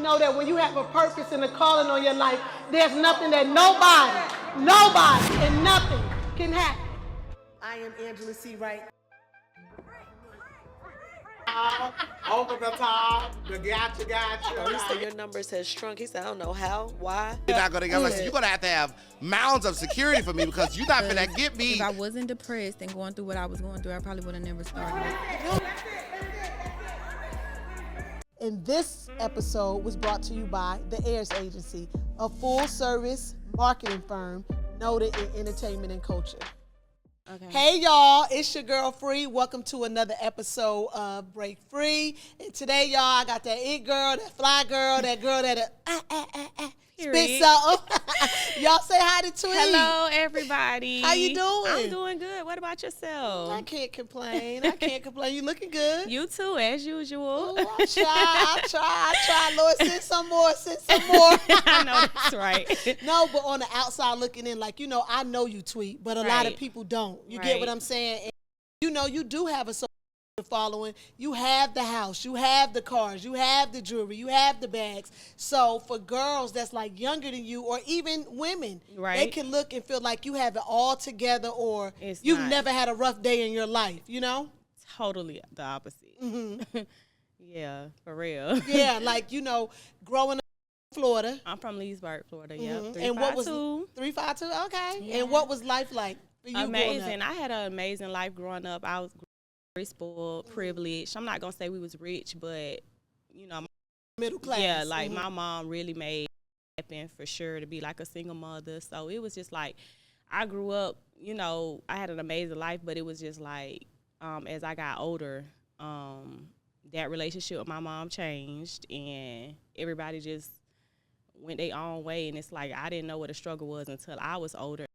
know that when you have a purpose and a calling on your life, there's nothing that nobody, and nothing can happen. I am Angela C. Wright. Over the top, the gotcha. He said your numbers has shrunk. He said, I don't know how, why. You're not gonna get like, you're gonna have to have mounds of security for me because you're not gonna get me. If I wasn't depressed and going through what I was going through, I probably would have never started. And this episode was brought to you by the Ayers Agency, a full-service marketing firm noted in entertainment and culture. Okay. Hey y'all, it's your girl Free. Welcome to another episode of Break Phree. And today, y'all, I got that it girl, that fly girl, that girl that spit something. Y'all say hi to Tweet. Hello, everybody. How you doing? I'm doing good. What about yourself? I can't complain. You looking good? You too, as usual. Ooh, I try. Lord, send some more. I know that's right. No, but on the outside looking in, like, I know you Tweet, but a lot of people don't. You get what I'm saying? And, you do have a social following. You have the house, you have the cars, you have the jewelry, you have the bags. So for girls that's like younger than you, or even women, they can look and feel like you have it all together, or you've never had a rough day in your life, Totally the opposite. Mm-hmm. Yeah, for real. Yeah, like, growing up in Florida. I'm from Leesburg, Florida, yeah. Mm-hmm. And what was 352? Okay. Yeah. And what was life like for you? Amazing. I had an amazing life growing up. I was very spoiled, privileged. I'm not gonna say we was rich, but middle class. Yeah, like my mom really made it happen for sure to be like a single mother. So it was just like I grew up. I had an amazing life, but it was just like as I got older, that relationship with my mom changed, and everybody just went their own way. And it's like I didn't know what a struggle was until I was older.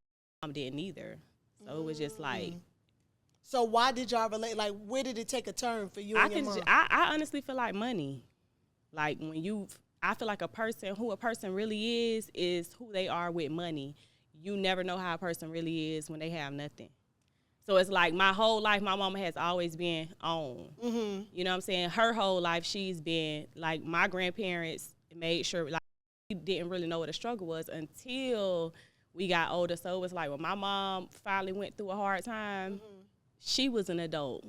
Mom didn't either. So it was just like. So why did y'all relate? Like, where did it take a turn for you and your mom? I honestly feel like money. Like I feel like who a person really is who they are with money. You never know how a person really is when they have nothing. So it's like my whole life, my mama has always been on. Mm-hmm. You know what I'm saying? Her whole life, she's been, like, my grandparents made sure, like, we didn't really know what a struggle was until we got older. So it was like when my mom finally went through a hard time, she was an adult.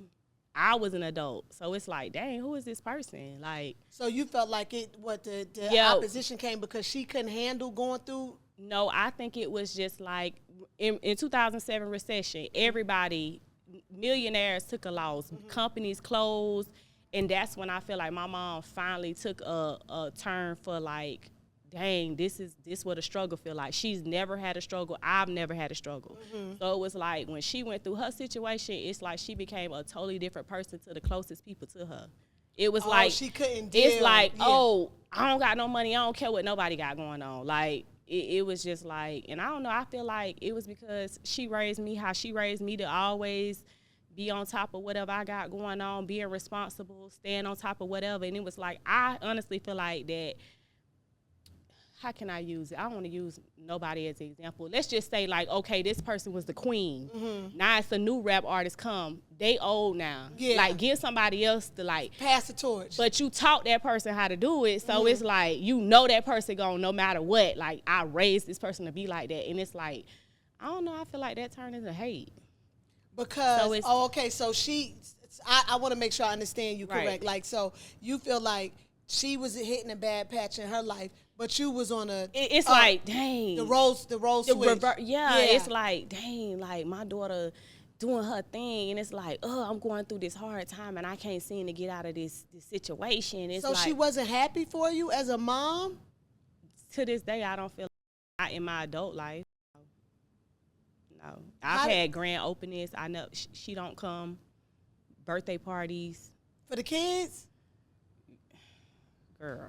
I was an adult. So it's like, dang, who is this person? Like, so you felt like the opposition came because she couldn't handle going through? No, I think it was just like in 2007 recession, everybody, millionaires took a loss, companies closed, and that's when I feel like my mom finally took a turn for like, dang, this what a struggle feel like. She's never had a struggle. I've never had a struggle. Mm-hmm. So it was like when she went through her situation, it's like she became a totally different person to the closest people to her. It was like she couldn't deal. It's like, I don't got no money. I don't care what nobody got going on. Like it was just like, and I don't know. I feel like it was because she raised me how she raised me to always be on top of whatever I got going on, being responsible, staying on top of whatever. And it was like, I honestly feel like that. How can I use it? I don't want to use nobody as an example. Let's just say, like, okay, this person was the queen. Mm-hmm. Now it's a new rap artist come. They old now. Yeah. Like, give somebody else to, like, pass the torch. But you taught that person how to do it. So it's like, that person going no matter what. Like, I raised this person to be like that. And it's like, I don't know. I feel like that turned into hate. Because, so I want to make sure I understand you correct. Right. Like, so you feel like she was hitting a bad patch in her life, but you was on it's like, dang. The roles switch. It's like, dang, like my daughter doing her thing, and it's like, I'm going through this hard time, and I can't seem to get out of this situation. It's so like, she wasn't happy for you as a mom? To this day, I don't feel like in my adult life. No. I've had grand openings. I know she don't come. Birthday parties. For the kids? Girl.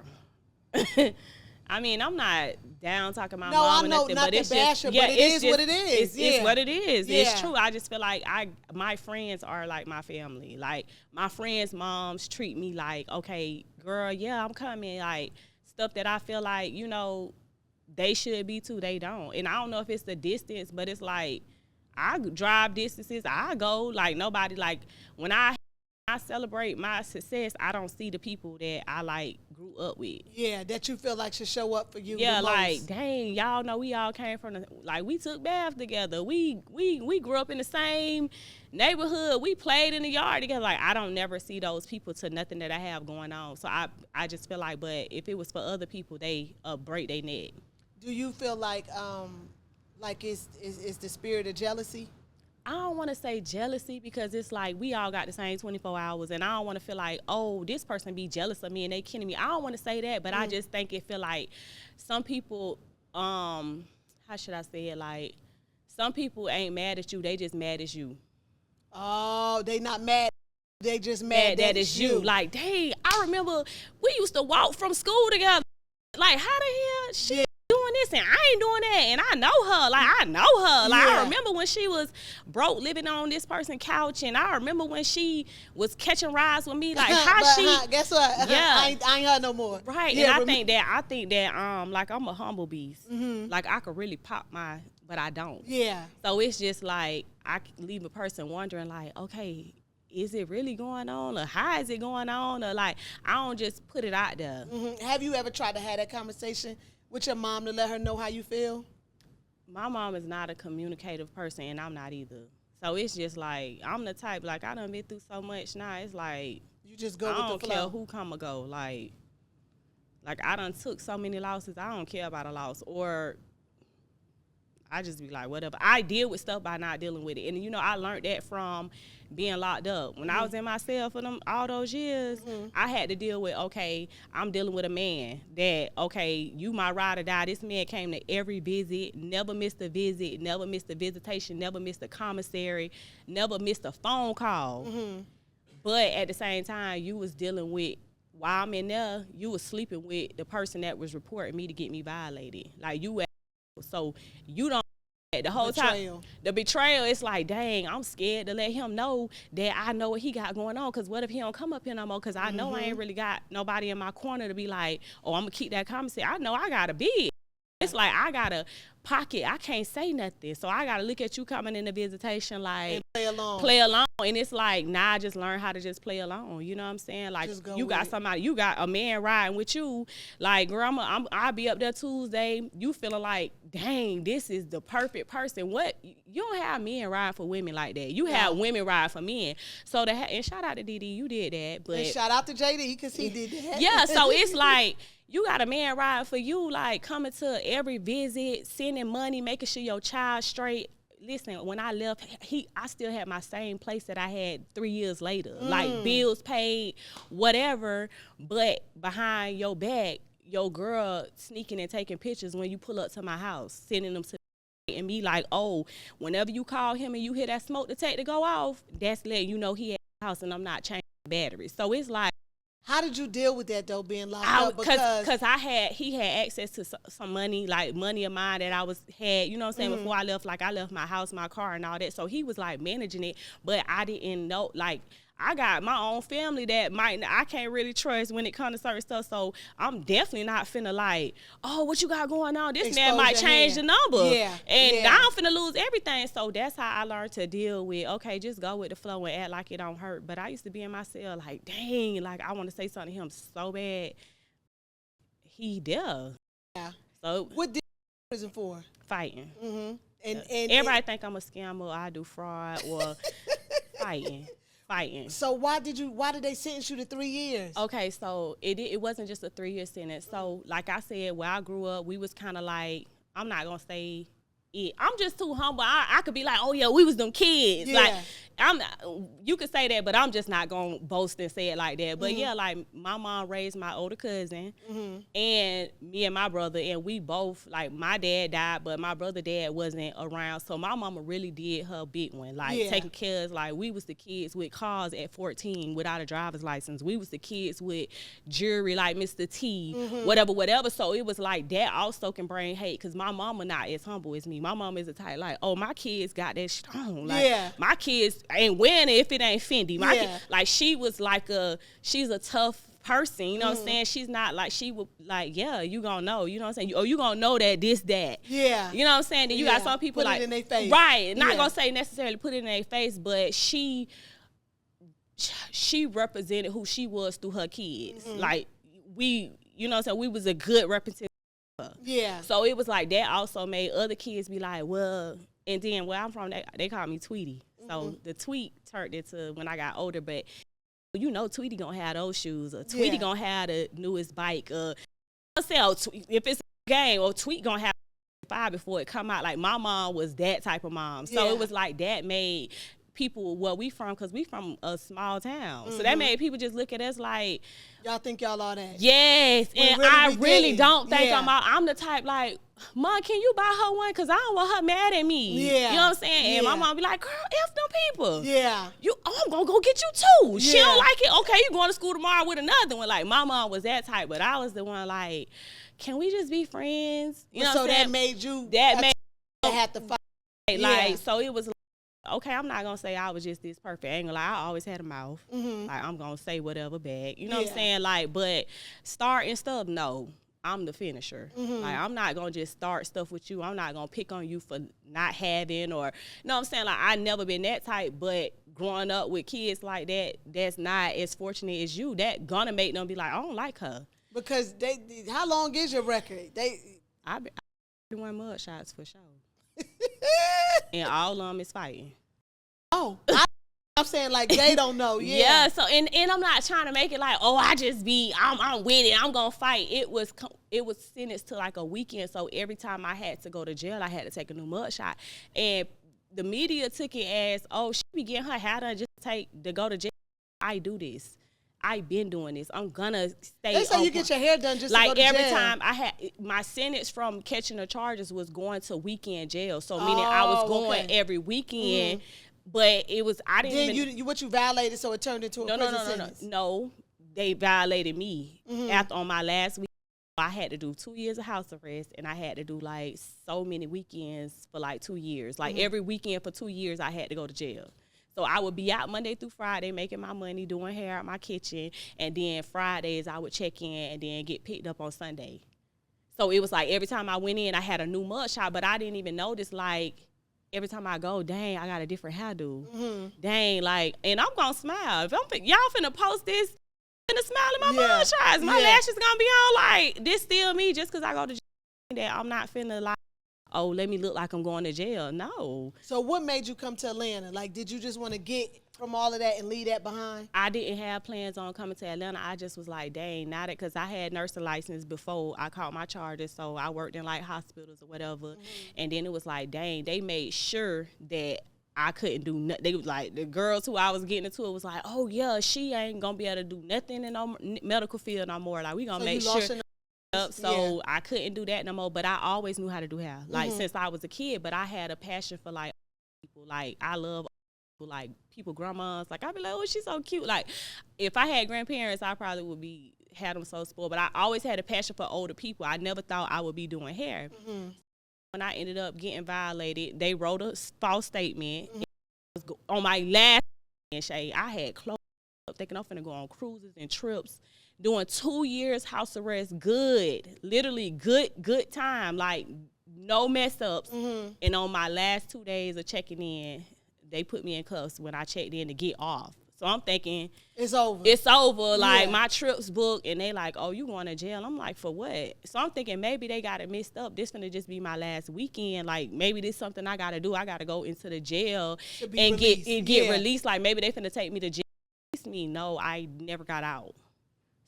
I mean, I'm not down talking about mom or nothing, but it's just, but it is what it is. It's what it is. Yeah. It's true. I just feel like my friends are like my family. Like, my friends' moms treat me like, okay, girl, yeah, I'm coming. Like, stuff that I feel like, they should be too. They don't. And I don't know if it's the distance, but it's like, I drive distances. I go. Like, nobody, like, when I celebrate my success, I don't see the people that I like grew up with. Yeah, that you feel like should show up for you. Yeah, the like most. dang, y'all know we all came from we took baths together. We grew up in the same neighborhood. We played in the yard together. Like I don't never see those people to nothing that I have going on. So I just feel like, but if it was for other people, they break their neck. Do you feel like it's the spirit of jealousy? I don't want to say jealousy because it's like we all got the same 24 hours, and I don't want to feel like, oh, this person be jealous of me and they kidding me. I don't want to say that, but I just think it feel like some people, how should I say it? Like some people ain't mad at you, they just mad at you. Oh, they not mad. They just mad that it's you. Like, dang, I remember we used to walk from school together. Like, how the hell she doing this and I ain't doing that, and I know her. Like, I know her. Like, I remember when she was broke living on this person's couch, and I remember when she was catching rides with me. Like, guess what? Yeah, I ain't her no more. Right, yeah, and I think that like I'm a humble beast. Mm-hmm. Like I could really pop but I don't. Yeah. So it's just like I leave a person wondering, like, okay, is it really going on, or how is it going on, or like I don't just put it out there. Mm-hmm. Have you ever tried to have that conversation with your mom to let her know how you feel? My mom is not a communicative person, and I'm not either. So it's just like I'm the type, like I done been through so much now. It's like you just go with the flow. I don't care who come or go. Like I done took so many losses. I don't care about a loss, or I just be like, whatever. I deal with stuff by not dealing with it. And, I learned that from being locked up. When I was in my cell for all those years, I had to deal with, okay, I'm dealing with a man that, okay, you my ride or die. This man came to every visit, never missed a visit, never missed a visitation, never missed a commissary, never missed a phone call. Mm-hmm. But at the same time, you was dealing with, while I'm in there, you was sleeping with the person that was reporting me to get me violated. Like, so you don't, the whole time, the betrayal, it's like, dang, I'm scared to let him know that I know what he got going on, because what if he don't come up here no more, because I know I ain't really got nobody in my corner to be like, oh, I'm going to keep that commissary. I know I got a bid. It's like I got a pocket. I can't say nothing. So I got to look at you coming in the visitation like. And play along. Play along. And it's like, nah, I just learn how to just play along. You know what I'm saying? Like, you got somebody, you got a man riding with you. Like, girl, I'll be up there Tuesday. You feeling like, dang, this is the perfect person. What? You don't have men ride for women like that. You have women ride for men. So, and shout out to DD, you did that. But and shout out to JD, because he did that. Yeah, so it's like, you got a man riding for you, like coming to every visit, sending money, making sure your child straight. Listen, when I left, I still had my same place that I had 3 years later. Like bills paid, whatever, but behind your back, your girl sneaking and taking pictures when you pull up to my house, sending them to and be like, oh, whenever you call him and you hear that smoke detector go off, that's letting you know he at the house and I'm not changing the battery. So it's like, how did you deal with that, though, being locked up? Because he had access to some money, like money of mine that I had, you know what I'm saying, before I left. Like, I left my house, my car, and all that. So he was, like, managing it, but I didn't know, like, I got my own family that I can't really trust when it comes to certain stuff. So I'm definitely not finna like, oh, what you got going on? This man might change the number. Yeah. And now I'm finna lose everything. So that's how I learned to deal with, okay, just go with the flow and act like it don't hurt. But I used to be in my cell like, dang, like I want to say something to him so bad. He there. Yeah. So what did you prison for? Fighting. Mm-hmm. And everybody think I'm a scammer, I do fraud, or fighting. So why did they sentence you to 3 years? Okay, so it wasn't just a 3-year sentence. So like I said, where I grew up, we was kind of like, I'm not gonna say it. I'm just too humble. I could be like, oh yeah, we was them kids. Yeah. Like you could say that, but I'm just not gonna boast and say it like that. But yeah, like my mom raised my older cousin and me and my brother, and we both, like, my dad died, but my brother dad wasn't around. So my mama really did her big one, like taking care of, like, we was the kids with cars at 14 without a driver's license. We was the kids with jewelry like Mr. T, whatever. So it was like that also can bring hate, because my mama not as humble as me. My mama is a type like, oh, my kids got that strong. Like, my kids ain't wearing it if it ain't Fendi. Like, she was like she's a tough person, you know what I'm saying? She's not like, she would like, yeah, you gonna know, you know what I'm saying? Or you gonna know that that. Yeah. You know what I'm saying? Then you got some people put like, it in their face. Right. Not gonna say necessarily put it in their face, but she represented who she was through her kids. Like, we, you know, so we was a good representation. Yeah. So it was like that also made other kids be like, well, and then where I'm from, they call me Tweety. So the tweet turned into when I got older, but you know Tweety gonna have those shoes, or Tweety gonna have the newest bike, if it's a game, or Tweet gonna have 5 before it come out. Like my mom was that type of mom. So it was like that made people where we from, because we from a small town. So that made people just look at us like, y'all think y'all all that. Yes. When And really I we really didn't. don't think I'm the type like, Mom, can you buy her one? Because I don't want her mad at me. Yeah. You know what I'm saying? And my mom be like, girl, F them people. Yeah. I'm going to go get you too. She don't like it. Okay, you going to school tomorrow with another one. Like, my mom was that type, but I was the one like, can we just be friends? You know so what I'm saying? that made you have to fight. Like, so it was like, okay, I'm not going to say I was just this perfect. I ain't gonna lie, I always had a mouth. Like, I'm going to say whatever back. You know what I'm saying? Like, but starting stuff, no. I'm the finisher. Like, I'm not going to just start stuff with you. I'm not going to pick on you for not having, or, you know what I'm saying? Like, I never been that type, but growing up with kids like that, that's not as fortunate as you, that gonna make them be like, I don't like her. Because how long is your record? I've been doing mud shots for sure. And all of them is fighting. Oh, I'm saying like they don't know. Yeah. So and I'm not trying to make it like, oh, I'm with it, I'm gonna fight. It was sentenced to like a weekend. So every time I had to go to jail, I had to take a new mug shot. And the media took it as, oh, she be getting her hair done just to go to jail. I do this. I've been doing this. I'm gonna stay. They say you get your hair done just like to go to every jail. time I had my sentence from catching the charges was going to weekend jail. So meaning I was going every weekend. But it was, I didn't then what you violated, so it turned into a prison sentence. No, they violated me. After on my last week, I had to do 2 years of house arrest, and I had to do like so many weekends for like 2 years. Like every weekend for 2 years, I had to go to jail. So I would be out Monday through Friday making my money, doing hair at my kitchen, and then Fridays I would check in and then get picked up on Sunday. So it was like every time I went in, I had a new mugshot, but I didn't even notice like, every time I go, dang, I got a different hairdo. Dang, like, and I'm gonna smile. If y'all finna post this, I'm finna smile at my mug shots. My lashes gonna be on like, this still me just because I go to jail. That I'm not finna like, oh, let me look like I'm going to jail. No. So what made you come to Atlanta? Like, did you just want to get from all of that and leave that behind? I didn't have plans on coming to Atlanta. I just was like, dang, now that, because I had nursing license before I caught my charges, so I worked in like hospitals or whatever. And then it was like, dang, they made sure that I couldn't do nothing. They was like, the girls who I was getting into it was like, oh yeah, she ain't gonna be able to do nothing in no medical field no more. Like, we gonna make sure. So I couldn't do that no more, but I always knew how to do hair, like since I was a kid. But I had a passion for like people. Like, I love people, like people grandmas. Like, I'd be like, oh, she's so cute. Like, if I had grandparents, I probably would had them so spoiled. But I always had a passion for older people. I never thought I would be doing hair. When I ended up getting violated, they wrote a false statement. On my last shade, I had clothes up thinking I'm finna go on cruises and trips. Doing 2 years house arrest, good, literally good time, like no mess ups. And on my last 2 days of checking in, they put me in cuffs when I checked in to get off. So I'm thinking, it's over. Like, my trip's booked, and they like, oh, you going to jail? I'm like, for what? So I'm thinking maybe they got it mixed up. This finna just be my last weekend. Like, maybe this something I got to do. I got to go into the jail and get released. Like, maybe they finna take me to jail. No, I never got out.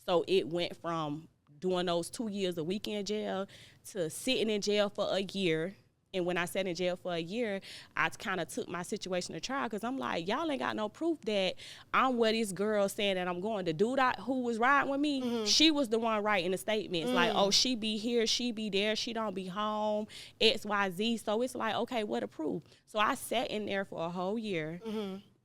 So it went from doing those 2 years of weekend jail to sitting in jail for a year. And when I sat in jail for a year, I kind of took my situation to trial, because I'm like, y'all ain't got no proof that I'm where this girl saying that I'm going. The dude who was riding with me, she was the one writing the statements. Like, oh, she be here, she be there, she don't be home, X, Y, Z. So it's like, okay, what a proof? So I sat in there for a whole year.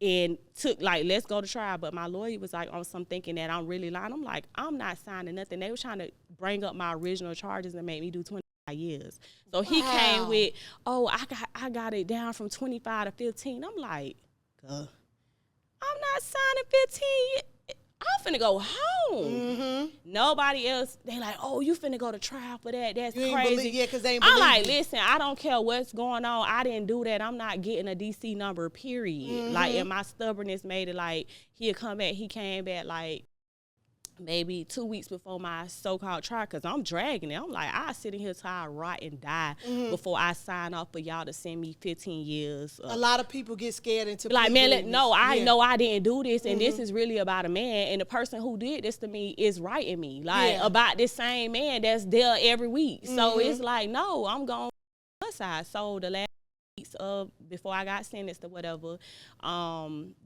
And took, like, let's go to trial. But my lawyer was, like, on some thinking that I'm really lying. I'm like, I'm not signing nothing. They were trying to bring up my original charges and make me do 25 years. So he came with, oh, I got it down from 25 to 15. I'm like, I'm not signing 15. I'm finna go home. Nobody else, they like, oh, you finna go to trial for that. That's crazy. Because they ain't I'm like, listen, I don't care what's going on. I didn't do that. I'm not getting a DC number, period. Like, and my stubbornness made it like, he'll come back. He came back like maybe 2 weeks before my so-called trial, because I'm dragging it. I'm like, I sit in here till I rot and die before I sign off for y'all to send me 15 years. A lot of people get scared into like, man, I yeah. know I didn't do this, and this is really about a man, and the person who did this to me is writing me, like, about this same man that's there every week. So it's like, no, I'm going one side. So the last weeks of before I got sentenced or whatever,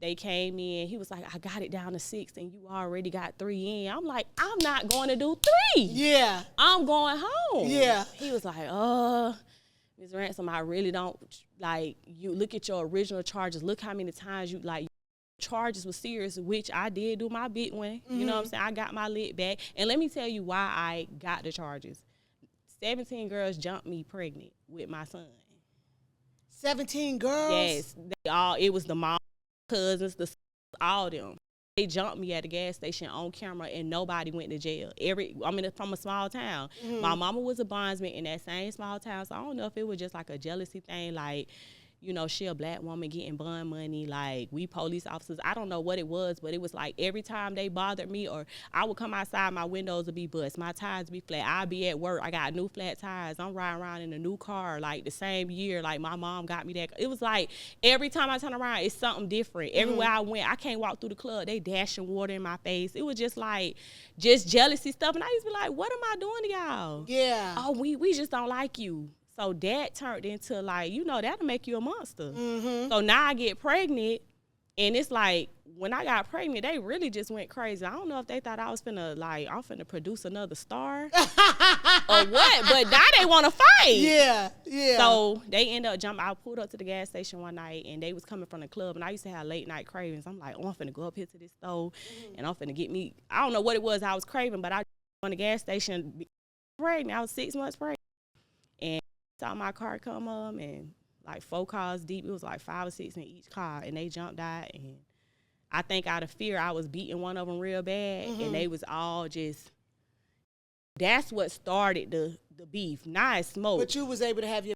they came in. He was like, I got it down to 6 and you already got 3 in. I'm like, I'm not going to do 3. Yeah. I'm going home. Yeah. He was like, Ms. Ransom, I really don't, like, you look at your original charges. Look how many times you, like, charges was serious, which I did do my big one. You know what I'm saying? I got my lid back. And let me tell you why I got the charges. 17 girls jumped me pregnant with my son. 17 girls? Yes. It was the mom, cousins, all them. They jumped me at the gas station on camera and nobody went to jail. From a small town. My mama was a bondsman in that same small town, so I don't know if it was just like a jealousy thing, like, you know, she a black woman getting bond money, like, we police officers. I don't know what it was, but it was like every time they bothered me, or I would come outside, my windows would be bust, my tires would be flat, I'd be at work, I got new flat tires, I'm riding around in a new car, like, the same year, like, my mom got me that. It was like, every time I turn around, it's something different. Everywhere I went, I can't walk through the club, they dashing water in my face. It was just like, just jealousy stuff, and I used to be like, what am I doing to y'all? Yeah. Oh, we just don't like you. So that turned into, like, you know, that'll make you a monster. So now I get pregnant, and it's like, when I got pregnant, they really just went crazy. I don't know if they thought I was finna, like, I'm finna produce another star or what, but now they want to fight. Yeah. So they end up jumping. I pulled up to the gas station one night, and they was coming from the club, and I used to have late night cravings. I'm like, oh, I'm finna go up here to this store, and I'm finna get me, I don't know what it was I was craving, but I on the gas station pregnant. I was 6 months pregnant. And saw my car come up, and like 4 cars deep, it was like 5 or 6 in each car, and they jumped out, and I think out of fear I was beating one of them real bad, and they was all just, that's what started the beef. Now it's smoke. But you was able to have your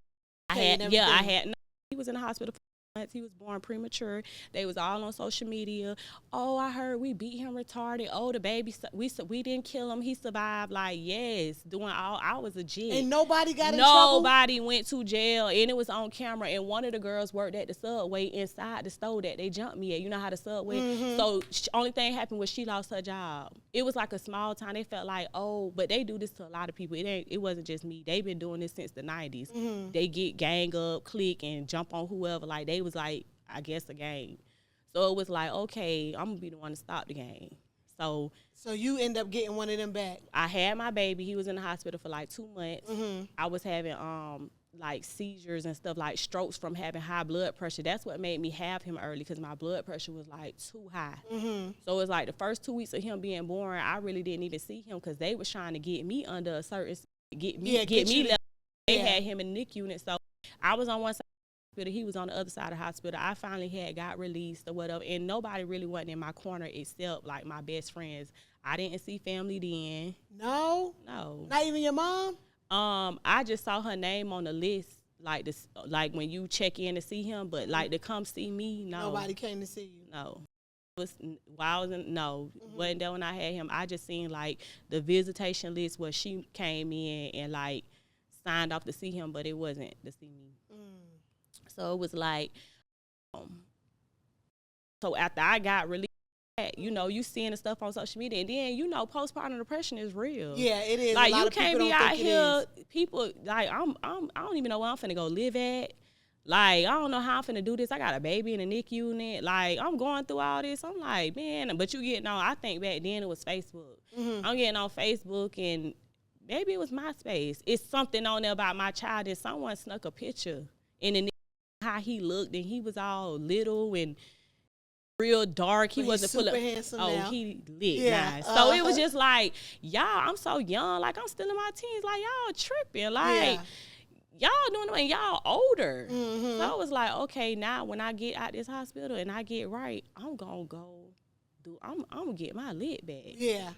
I had no, he was in the hospital for months. He was born premature. They was all on social media. Oh, I heard we beat him retarded. Oh, the baby, we didn't kill him. He survived. Like, yes, I was a G. And nobody got in trouble? Nobody went to jail, and it was on camera. And one of the girls worked at the Subway inside the store that they jumped me at. You know how the Subway? So only thing happened was she lost her job. It was like a small town. They felt like, oh, but they do this to a lot of people. It wasn't just me. They've been doing this since the 90s. They get gang up, click, and jump on whoever. Like, they was like, I guess, a gang. So it was like, okay, I'm gonna be the one to stop the gang. So you end up getting one of them back. I had my baby. He was in the hospital for like 2 months. I was having like seizures and stuff, like strokes from having high blood pressure. That's what made me have him early, because my blood pressure was like too high. So it was like the first 2 weeks of him being born, I really didn't even see him, because they was trying to get me under a certain, get me level. They had him in the NICU unit. So I was on one side of the hospital, he was on the other side of the hospital. I finally got released or whatever, and nobody really wasn't in my corner except like my best friends. I didn't see family then. No? Not even your mom? I just saw her name on the list, like this, like when you check in to see him, but like to come see me, no. Nobody came to see you? No. Wasn't there when I had him. I just seen like the visitation list where she came in and like signed off to see him, but it wasn't to see me. So it was like, so after I got released, you know, you seeing the stuff on social media, and then, you know, postpartum depression is real. Yeah, it is. Like, you can't be out here, people, like, I don't even know where I'm finna go live at. Like, I don't know how I'm finna do this. I got a baby in a NICU unit. Like, I'm going through all this. I'm like, man, but you getting on, I think back then it was Facebook. I'm getting on Facebook, and maybe it was MySpace. It's something on there about my child, and someone snuck a picture in the how he looked, and he was all little and real dark. He wasn't super handsome now. He lit nice. So it was just like, y'all, I'm so young, like I'm still in my teens, like y'all tripping, like y'all doing it, and y'all older. So I was like, okay, now when I get out this hospital and I get right, I'm gonna I'm gonna get my lit back. Yeah.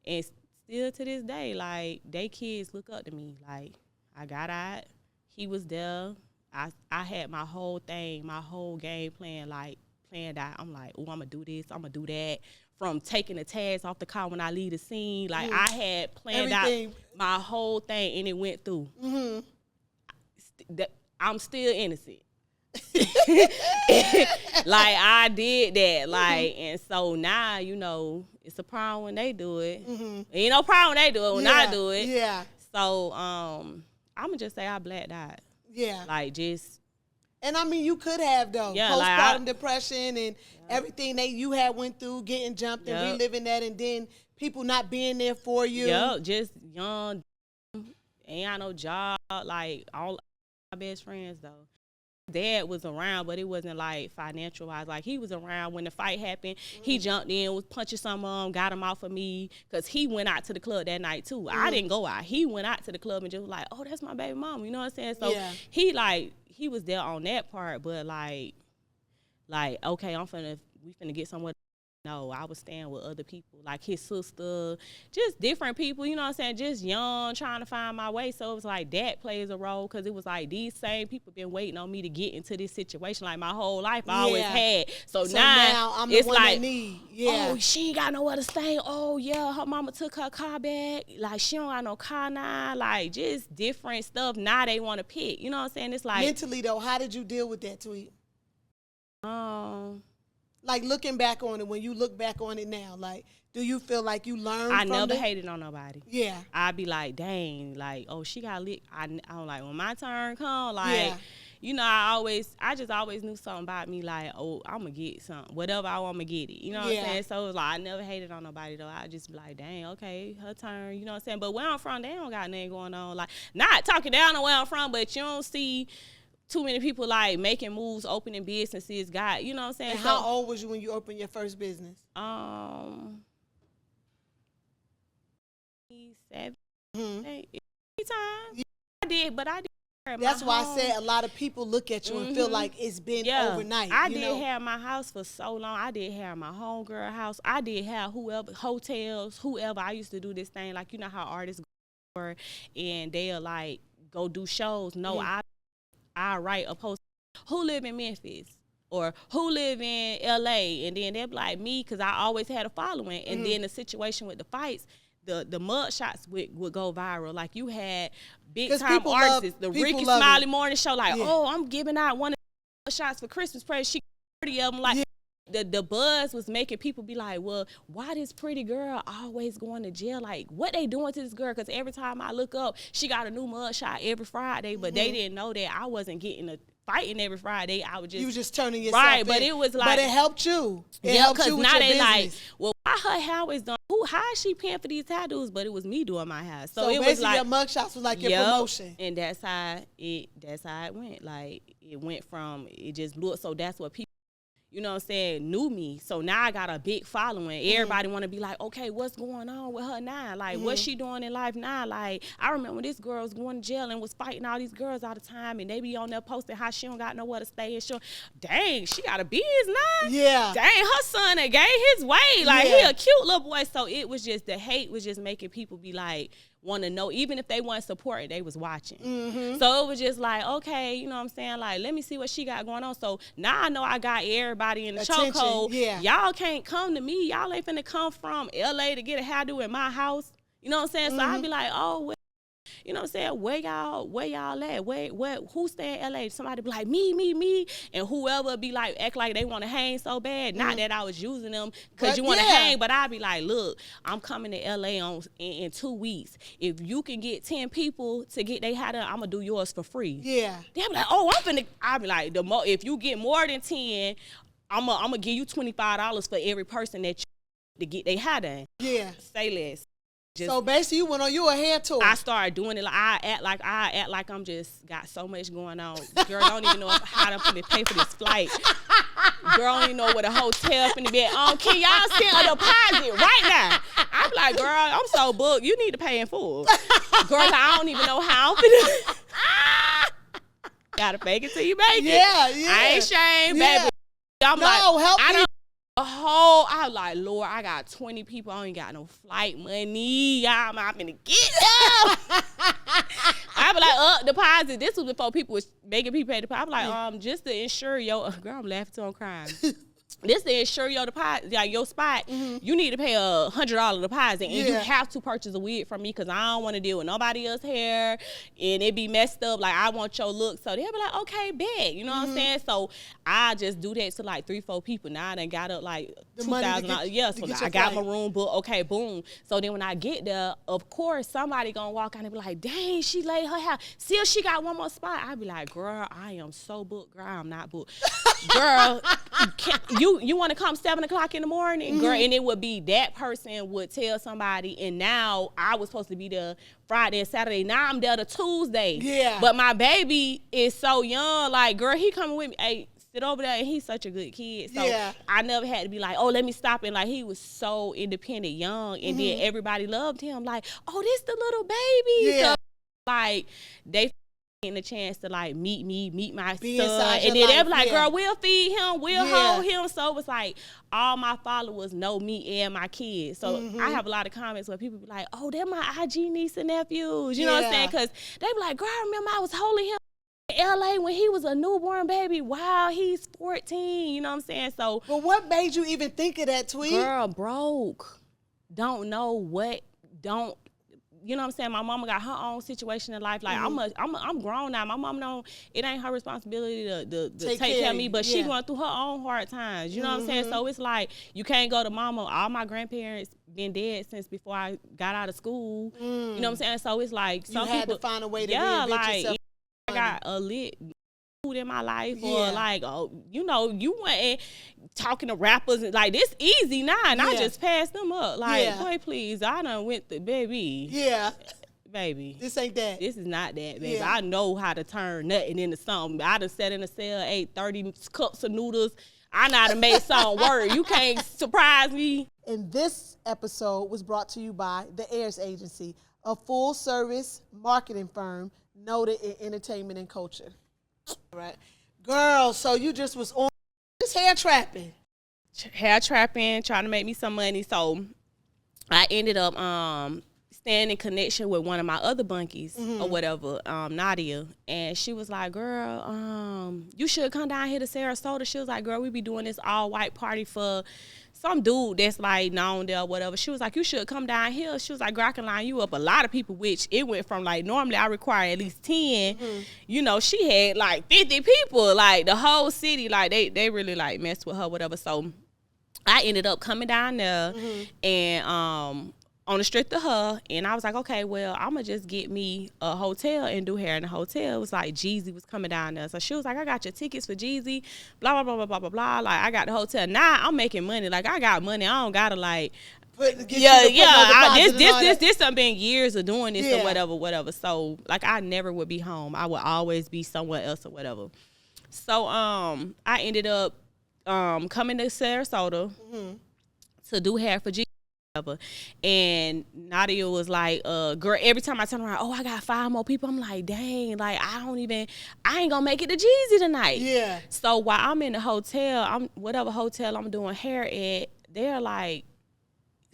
And still to this day, like, they kids look up to me. Like, I got out, he was there. I had my whole thing, my whole game plan, like, planned out. I'm like, oh, I'm going to do this, I'm going to do that. from taking the tags off the car when I leave the scene. Like, I had planned out my whole thing, and it went through. I'm still innocent. Like, I did that. Like, and so now, you know, it's a problem when they do it. Ain't no problem when they do it when I do it. Yeah. So, I'm going to just say I blacked out. Yeah. Like, just. And I mean, you could have, though. Yeah, postpartum depression and everything that you had went through, getting jumped and reliving that, and then people not being there for you. Yeah, just young, ain't got no job. Like, all my best friends, though. Dad was around, but it wasn't like financial wise. Like, he was around when the fight happened. He jumped in, was punching some of them, got him off of me, because he went out to the club that night too. I didn't go out. He went out to the club and just was like, oh, that's my baby mama. You know what I'm saying? So he was there on that part, but like, okay, we finna get somewhere. No, I was staying with other people, like his sister, just different people, you know what I'm saying, just young, trying to find my way. So it was like that plays a role, because it was like these same people been waiting on me to get into this situation like my whole life I always had. So now I'm it's the one like, that need. oh, she ain't got nowhere to stay. Oh, yeah, her mama took her car back. Like, she don't got no car now. Like, just different stuff now they want to pick. You know what I'm saying? It's like. Mentally, though, how did you deal with that tweet? Like, looking back on it, when you look back on it now, like, do you feel like you learned from it? I never hated on nobody. Yeah. I'd be like, dang, like, oh, she got lit. I'm like, when my turn come, like, you know, I just always knew something about me, like, oh, I'm going to get something. Whatever I want, I'm going to get it. You know what I'm saying? So it was like, I never hated on nobody, though. I just be like, dang, okay, her turn. You know what I'm saying? But where I'm from, they don't got nothing going on. Like, not talking down on where I'm from, but you don't see too many people like making moves, opening businesses, you know what I'm saying? And how old was you when you opened your first business? 7. Times. I did. That's why I said a lot of people look at you and feel like it's been overnight. I did have my house for so long. I did have my homegirl house. I did have hotels, whoever. I used to do this thing, like, you know how artists go and they'll like go do shows. No, I write a post, who live in Memphis or who live in LA, and then they'll be like me, because I always had a following. And then the situation with the fights, the mug shots would go viral. Like, you had big time artists, the Ricky Smiley Morning Show, like, oh, I'm giving out one of the shots for Christmas presents. She 30 of them, like. The buzz was making people be like, well, why this pretty girl always going to jail? Like, what they doing to this girl? Because every time I look up, she got a new mug shot every Friday, but they didn't know that I wasn't getting a fighting every Friday. I was just. You was just turning yourself right, in. But it was like. But it helped you. It helped you with now your they business. like, well, why her hair is done? How is she paying for these tattoos? But it was me doing my hair. So it was like. your mug shots was like your promotion. And that's how it went. Like, it went from, it just blew up. So that's what people, you know what I'm saying, knew me. So now I got a big following. Everybody want to be like, okay, what's going on with her now? Like, what's she doing in life now? Like, I remember this girl was going to jail and was fighting all these girls all the time, and they be on there posting how she don't got nowhere to stay. And dang, she got a biz now? Yeah. Dang, her son that gave his way. Like, he a cute little boy. So it was just, the hate was just making people be like, want to know, even if they weren't supporting, they was watching. So it was just like, okay, you know what I'm saying? Like, let me see what she got going on. So now I know I got everybody in the chokehold. Y'all can't come to me. Y'all ain't finna come from LA to get a hairdo in my house. You know what I'm saying? So I'd be like, oh, well, you know what I'm saying? Where y'all at? Who stay in LA? Somebody be like, me. And whoever be like, act like they want to hang so bad. Not that I was using them because you want to hang, but I'd be like, look, I'm coming to LA in 2 weeks. If you can get 10 people to get their hair done, I'm going to do yours for free. Yeah. They'll be like, oh, I'd be like, if you get more than 10, I'm going to give you $25 for every person that you to get their hair done. Yeah. Say less. So basically, you a hair tour. I started doing it. Like, I act like I'm just got so much going on. Girl, don't even know how to pay for this flight. Girl, don't even know what a hotel finna be. Can y'all send a deposit right now? I'm like, girl, I'm so booked. You need to pay in full. Girl, I don't even know how I'm finna. Gotta fake it till you make it. Yeah. I ain't ashamed, baby. I'm help me. I was like, Lord, I got 20 people. I ain't got no flight money. I'm finna get them. I be like, deposit. This was before people was making people pay deposit. I was like, just to ensure girl, I'm laughing till I'm crying. this to insure your deposit, like your spot, you need to pay $100 deposit, and you have to purchase a wig from me because I don't want to deal with nobody else's hair, and it be messed up. Like, I want your look. So they'll be like, okay, bet. You know what I'm saying? So I just do that to like 3-4 people. Now I done got up like $2,000. Yeah, so I got my room booked. Okay, boom. So then when I get there, of course, somebody gonna walk out and be like, dang, she laid her hair. Still, she got one more spot. I be like, girl, I am so booked. Girl, I'm not booked. Girl, you want to come 7 o'clock in the morning, girl, and it would be that person would tell somebody, and now I was supposed to be there Friday and Saturday. Now I'm there to Tuesday. Yeah. But my baby is so young, like, girl, he coming with me. Hey, sit over there, and he's such a good kid. So I never had to be like, oh, let me stop. And like, he was so independent, young, and then everybody loved him. Like, oh, this the little baby. Yeah. So, like, they getting the chance to like meet my son, and then they're like, girl, we'll feed him, we'll hold him. So it was like all my followers know me and my kids. So I have a lot of comments where people be like, oh, they're my IG niece and nephews, you know what I'm saying? Because they be like, girl, I remember I was holding him in LA when he was a newborn baby. Wow, he's 14, you know what I'm saying? So, but what made you even think of that tweet? Girl, broke, don't know what, don't. You know what I'm saying? My mama got her own situation in life. Like, I'm grown now. My mom don't, it ain't her responsibility to take care of me, but she going through her own hard times. You know what I'm saying? So it's like, you can't go to mama. All my grandparents been dead since before I got out of school. You know what I'm saying? So it's like, some you had people, to find a way to reinvent yourself. I got a lit in my life, or like, oh, you know, you went talking to rappers, and like, this easy now, and I just passed them up. Like, boy, please, I done went to baby. Yeah. Baby. This ain't that. This is not that, baby. I know how to turn nothing into something. I done sat in a cell, ate 30 cups of noodles. I know how to make something work. You can't surprise me. And this episode was brought to you by the Ayers Agency, a full-service marketing firm noted in entertainment and culture. Right. Girl, so you just was on just hair trapping, trying to make me some money. So I ended up staying in connection with one of my other bunkies or whatever, Nadia. And she was like, girl, you should come down here to Sarasota. She was like, girl, we be doing this all white party for some dude that's like known there or whatever. She was like, you should come down here. She was like, girl, I can line you up. A lot of people, which it went from like, normally I require at least 10. You know, she had like 50 people, like the whole city, like they really like messed with her, whatever. So I ended up coming down there and on the strength of her, and I was like, okay, well, I'm going to just get me a hotel and do hair in the hotel. It was like Jeezy was coming down there. So she was like, I got your tickets for Jeezy, blah, blah, blah, blah, blah, blah, blah. Like, I got the hotel. Now I'm making money. Like, I got money. I don't got to, like, this done been years of doing this or whatever. So, like, I never would be home. I would always be somewhere else or whatever. So, I ended up coming to Sarasota to do hair for Jeezy. And Nadia was like, girl, every time I turn around, oh, I got 5 more people. I'm like, dang, like, I ain't gonna make it to Jeezy tonight. Yeah. So while I'm in the hotel, whatever hotel I'm doing hair at, they're like,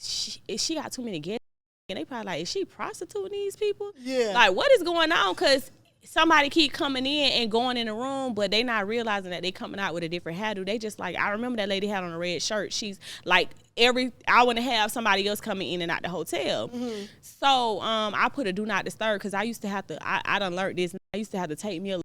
she got too many guests. And they probably like, is she prostituting these people? Yeah. Like, what is going on? Because somebody keep coming in and going in the room, but they not realizing that they coming out with a different hairdo. They just like, I remember that lady had on a red shirt. She's like, every hour and a half, somebody else coming in and out the hotel. So I put a do not disturb, because I used to have to, I done learned this. I used to have to take me a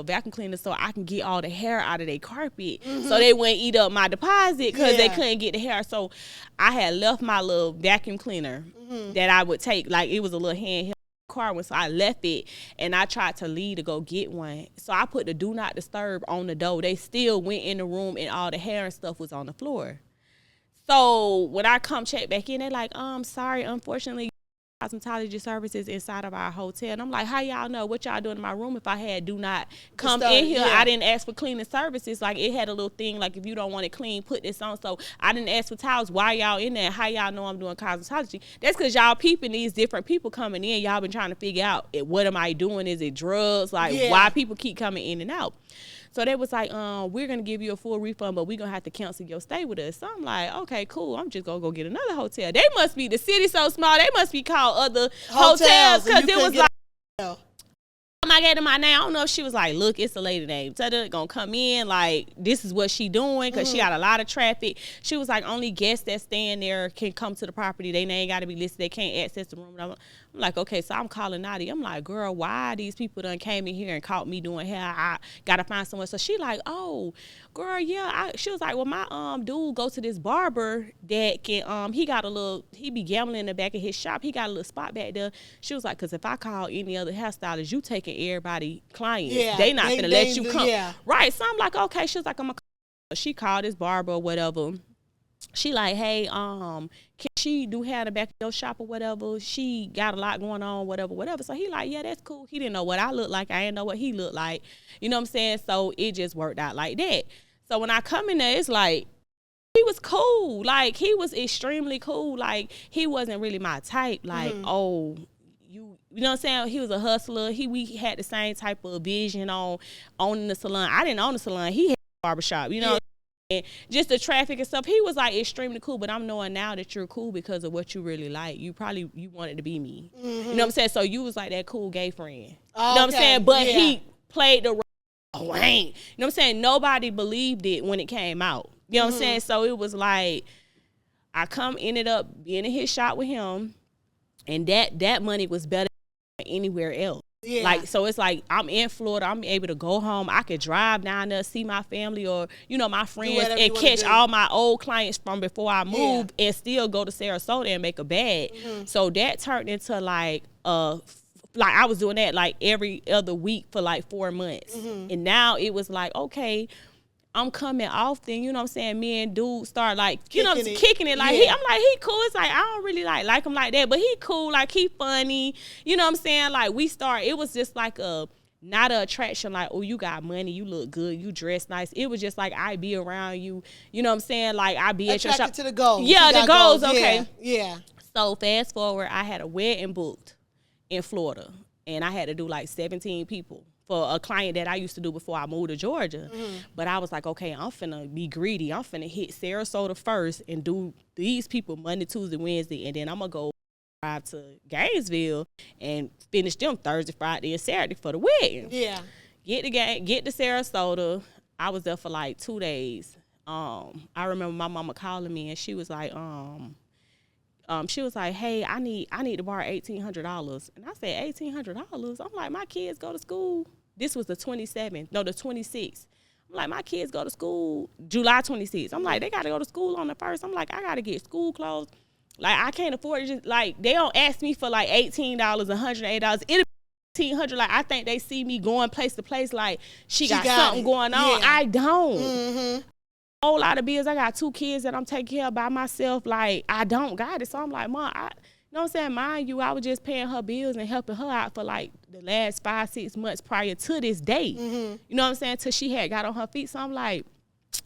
vacuum cleaner so I can get all the hair out of their carpet, so they wouldn't eat up my deposit, because they couldn't get the hair. So I had left my little vacuum cleaner that I would take, like it was a little handheld car one, so I left it and I tried to leave to go get one. So I put the do not disturb on the door. They still went in the room and all the hair and stuff was on the floor. So when I come check back in, they're like, sorry, unfortunately, cosmetology services inside of our hotel. And I'm like, how y'all know what y'all doing in my room if I had do not come in here? I didn't ask for cleaning services. Like, it had a little thing, like, if you don't want it clean, put this on. So I didn't ask for towels. Why y'all in there? How y'all know I'm doing cosmetology? That's because y'all peeping these different people coming in. Y'all been trying to figure out, what am I doing? Is it drugs? Like, why people keep coming in and out? So they was like, we're going to give you a full refund, but we're going to have to cancel your stay with us. So I'm like, okay, cool. I'm just going to go get another hotel. They must be, the city so small, they must be called other hotels, because it was like, I gave them my name, I don't know if she was like, look, it's a lady name. Tada, gonna come in, like, this is what she doing, because she got a lot of traffic. She was like, only guests that staying there can come to the property. They name got to be listed. They can't access the room. I'm like, okay, so I'm calling Nadia. I'm like, girl, why these people done came in here and caught me doing hair? I got to find someone. So she like, oh, girl, yeah. She was like, well, my dude go to this barber that can, he be gambling in the back of his shop. He got a little spot back there. She was like, because if I call any other hairstylist, you taking everybody clients. Yeah, they not gonna let you come. Yeah. Right. So I'm like, okay. She was like, I'm gonna call. She called this barber or whatever. She like, hey, can she do hair in the back of your shop or whatever? She got a lot going on, whatever. So he like, yeah, that's cool. He didn't know what I looked like. I didn't know what he looked like. You know what I'm saying? So it just worked out like that. So when I come in there, it's like, he was cool. Like, he was extremely cool. Like, he wasn't really my type. Like, oh, you know what I'm saying? He was a hustler. We had the same type of vision on owning the salon. I didn't own the salon. He had a barbershop, you know? And just the traffic and stuff. He was like extremely cool, but I'm knowing now that you're cool because of what you really like. You wanted to be me. You know what I'm saying? So you was like that cool gay friend. You know what I'm saying? But he played the role. Oh, I ain't. You know what I'm saying? Nobody believed it when it came out. You know what I'm saying? So it was like, ended up being in his shop with him, and that money was better than anywhere else. Yeah. Like, so it's like, I'm in Florida, I'm able to go home, I could drive down there, see my family or, you know, my friends, and catch all my old clients from before I moved, and still go to Sarasota and make a bag. So that turned into like I was doing that like every other week for like 4 months. And now it was like, okay, I'm coming often, you know what I'm saying? Me and dude start like, you know, kicking it. Like, I'm like, he cool. It's like, I don't really like him like that, but he cool. Like, he funny. You know what I'm saying? Like, it was just like not an attraction. Like, oh, you got money. You look good. You dress nice. It was just like, I be around you. You know what I'm saying? Like, I be at your shop. To the goals. Yeah, the goals. Okay. Yeah. So fast forward, I had a wedding booked in Florida, and I had to do like 17 people for a client that I used to do before I moved to Georgia. But I was like, okay, I'm finna be greedy. I'm finna hit Sarasota first and do these people Monday, Tuesday, Wednesday, and then I'm gonna go drive to Gainesville and finish them Thursday, Friday, and Saturday for the wedding. Yeah. Get to Sarasota. I was there for like 2 days. I remember my mama calling me, and she was like, hey, I need to borrow $1,800. And I said, $1,800? I'm like, my kids go to school. This was the 26th. I'm like, my kids go to school July 26th. I'm like, they got to go to school on the 1st. I'm like, I got to get school clothes. Like, I can't afford it. Just, like, they don't ask me for like $18, $108. It'll be $1,800. Like, I think they see me going place to place. Like, she got something going on. Yeah. I don't. Whole lot of bills. I got 2 kids that I'm taking care of by myself. Like, I don't got it. So I'm like, Mom, you know what I'm saying? Mind you, I was just paying her bills and helping her out for like the last 5-6 months prior to this date. You know what I'm saying? Till she had got on her feet. So I'm like,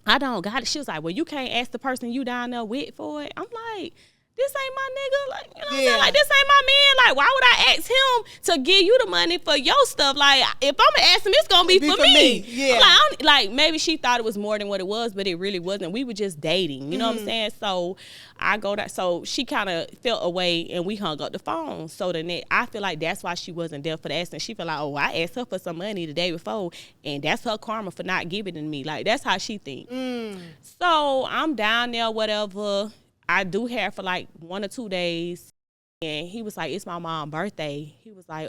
I don't got it. She was like, well, you can't ask the person you down there with for it. I'm like, this ain't my nigga. Like, you know what I'm saying? Like, this ain't my man. Like, why would I ask him to give you the money for your stuff? Like, if I'm gonna ask him, it's gonna be for me. Yeah. Like, maybe she thought it was more than what it was, but it really wasn't. We were just dating. You know what I'm saying? So so she kind of felt away, and we hung up the phone. So I feel like that's why she wasn't there for the asking. She felt like, oh, I asked her for some money the day before, and that's her karma for not giving it to me. Like, that's how she think. So I'm down there, whatever. I do hair for like 1 or 2 days, and he was like, it's my mom's birthday. He was like,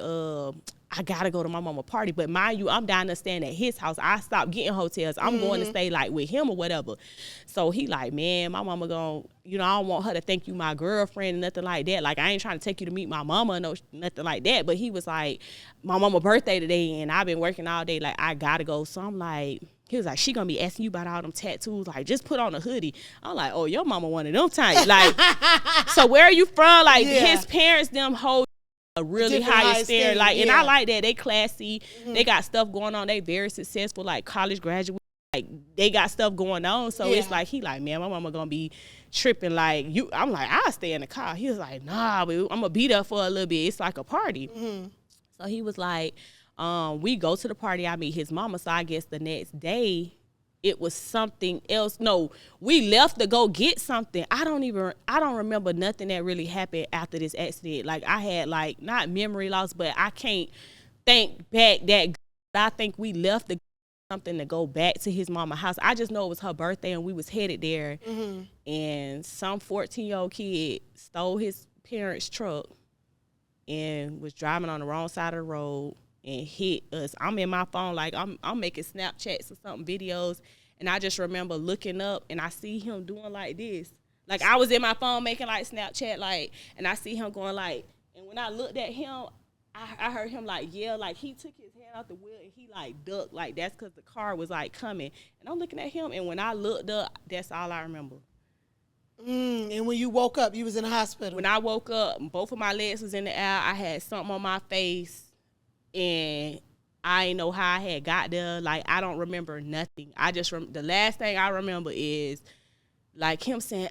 I gotta go to my mama's party. But mind you, I'm down there staying at his house. I stopped getting hotels. I'm going to stay like with him or whatever. So he like, man, my mama gonna, you know, I don't want her to think you my girlfriend and nothing like that. Like, I ain't trying to take you to meet my mama, no, nothing like that. But he was like, my mama's birthday today, and I've been working all day. Like, I gotta go. So I'm like, he was like, she gonna be asking you about all them tattoos. Like, just put on a hoodie. I'm like, oh, your mama one of them types. Like, so where are you from? Like, his parents, them hold a really high standard. Like, and I like that. They classy. They got stuff going on. They very successful, like college graduate. Like, they got stuff going on. So it's like, he like, man, my mama gonna be tripping. Like, you. I'm like, I'll stay in the car. He was like, nah, but I'm gonna be there for a little bit. It's like a party. So he was like, we go to the party. I meet his mama. So I guess the next day it was something else. No, we left to go get something. I don't remember nothing that really happened after this accident. Like, I had like, not memory loss, but I can't think back that I think we left the something to go back to his mama's house. I just know it was her birthday and we was headed there. Mm-hmm. And some 14-year-old kid stole his parents' truck and was driving on the wrong side of the road and hit us. I'm in my phone like I'm making Snapchats or something, videos, and I just remember looking up and I see him doing like this. Like I was in my phone making like Snapchat like, and I see him going like, and when I looked at him, I heard him like yell, like he took his hand out the wheel and he like ducked, like that's because the car was like coming. And I'm looking at him, and when I looked up, that's all I remember. And when you woke up, you was in the hospital. When I woke up, both of my legs was in the air. I had something on my face, and I didn't know how I had got there. Like I don't remember nothing. I just the last thing I remember is like him saying,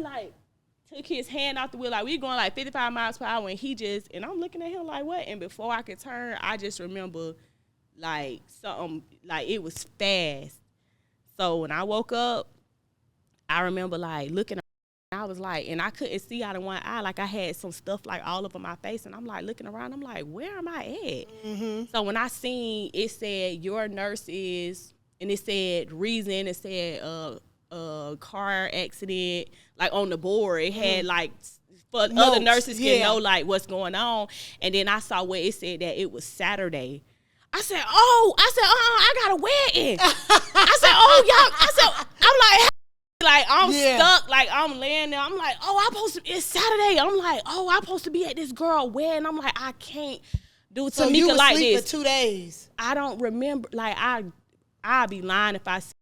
like. Took his hand off the wheel, like we going like 55 miles per hour, and he just, and I'm looking at him like, what? And before I could turn, I just remember like something, like it was fast. So when I woke up, I remember like looking, I was like, and I couldn't see out of one eye, like I had some stuff like all over my face, and I'm like looking around, I'm like, where am I at? Mm-hmm. So when I seen, it said your nurse is, and it said reason, it said car accident, like on the board it had like for notes, other nurses can know like what's going on. And then I saw where it said that it was Saturday. I said I got a wedding. I said I'm like I'm stuck, like I'm laying there, I'm like it's Saturday, I'm like I'm supposed to be at this girl wedding. I'm like I can't do so Tamika you was like asleep this for 2 days. I don't remember, like I'd be lying if I said.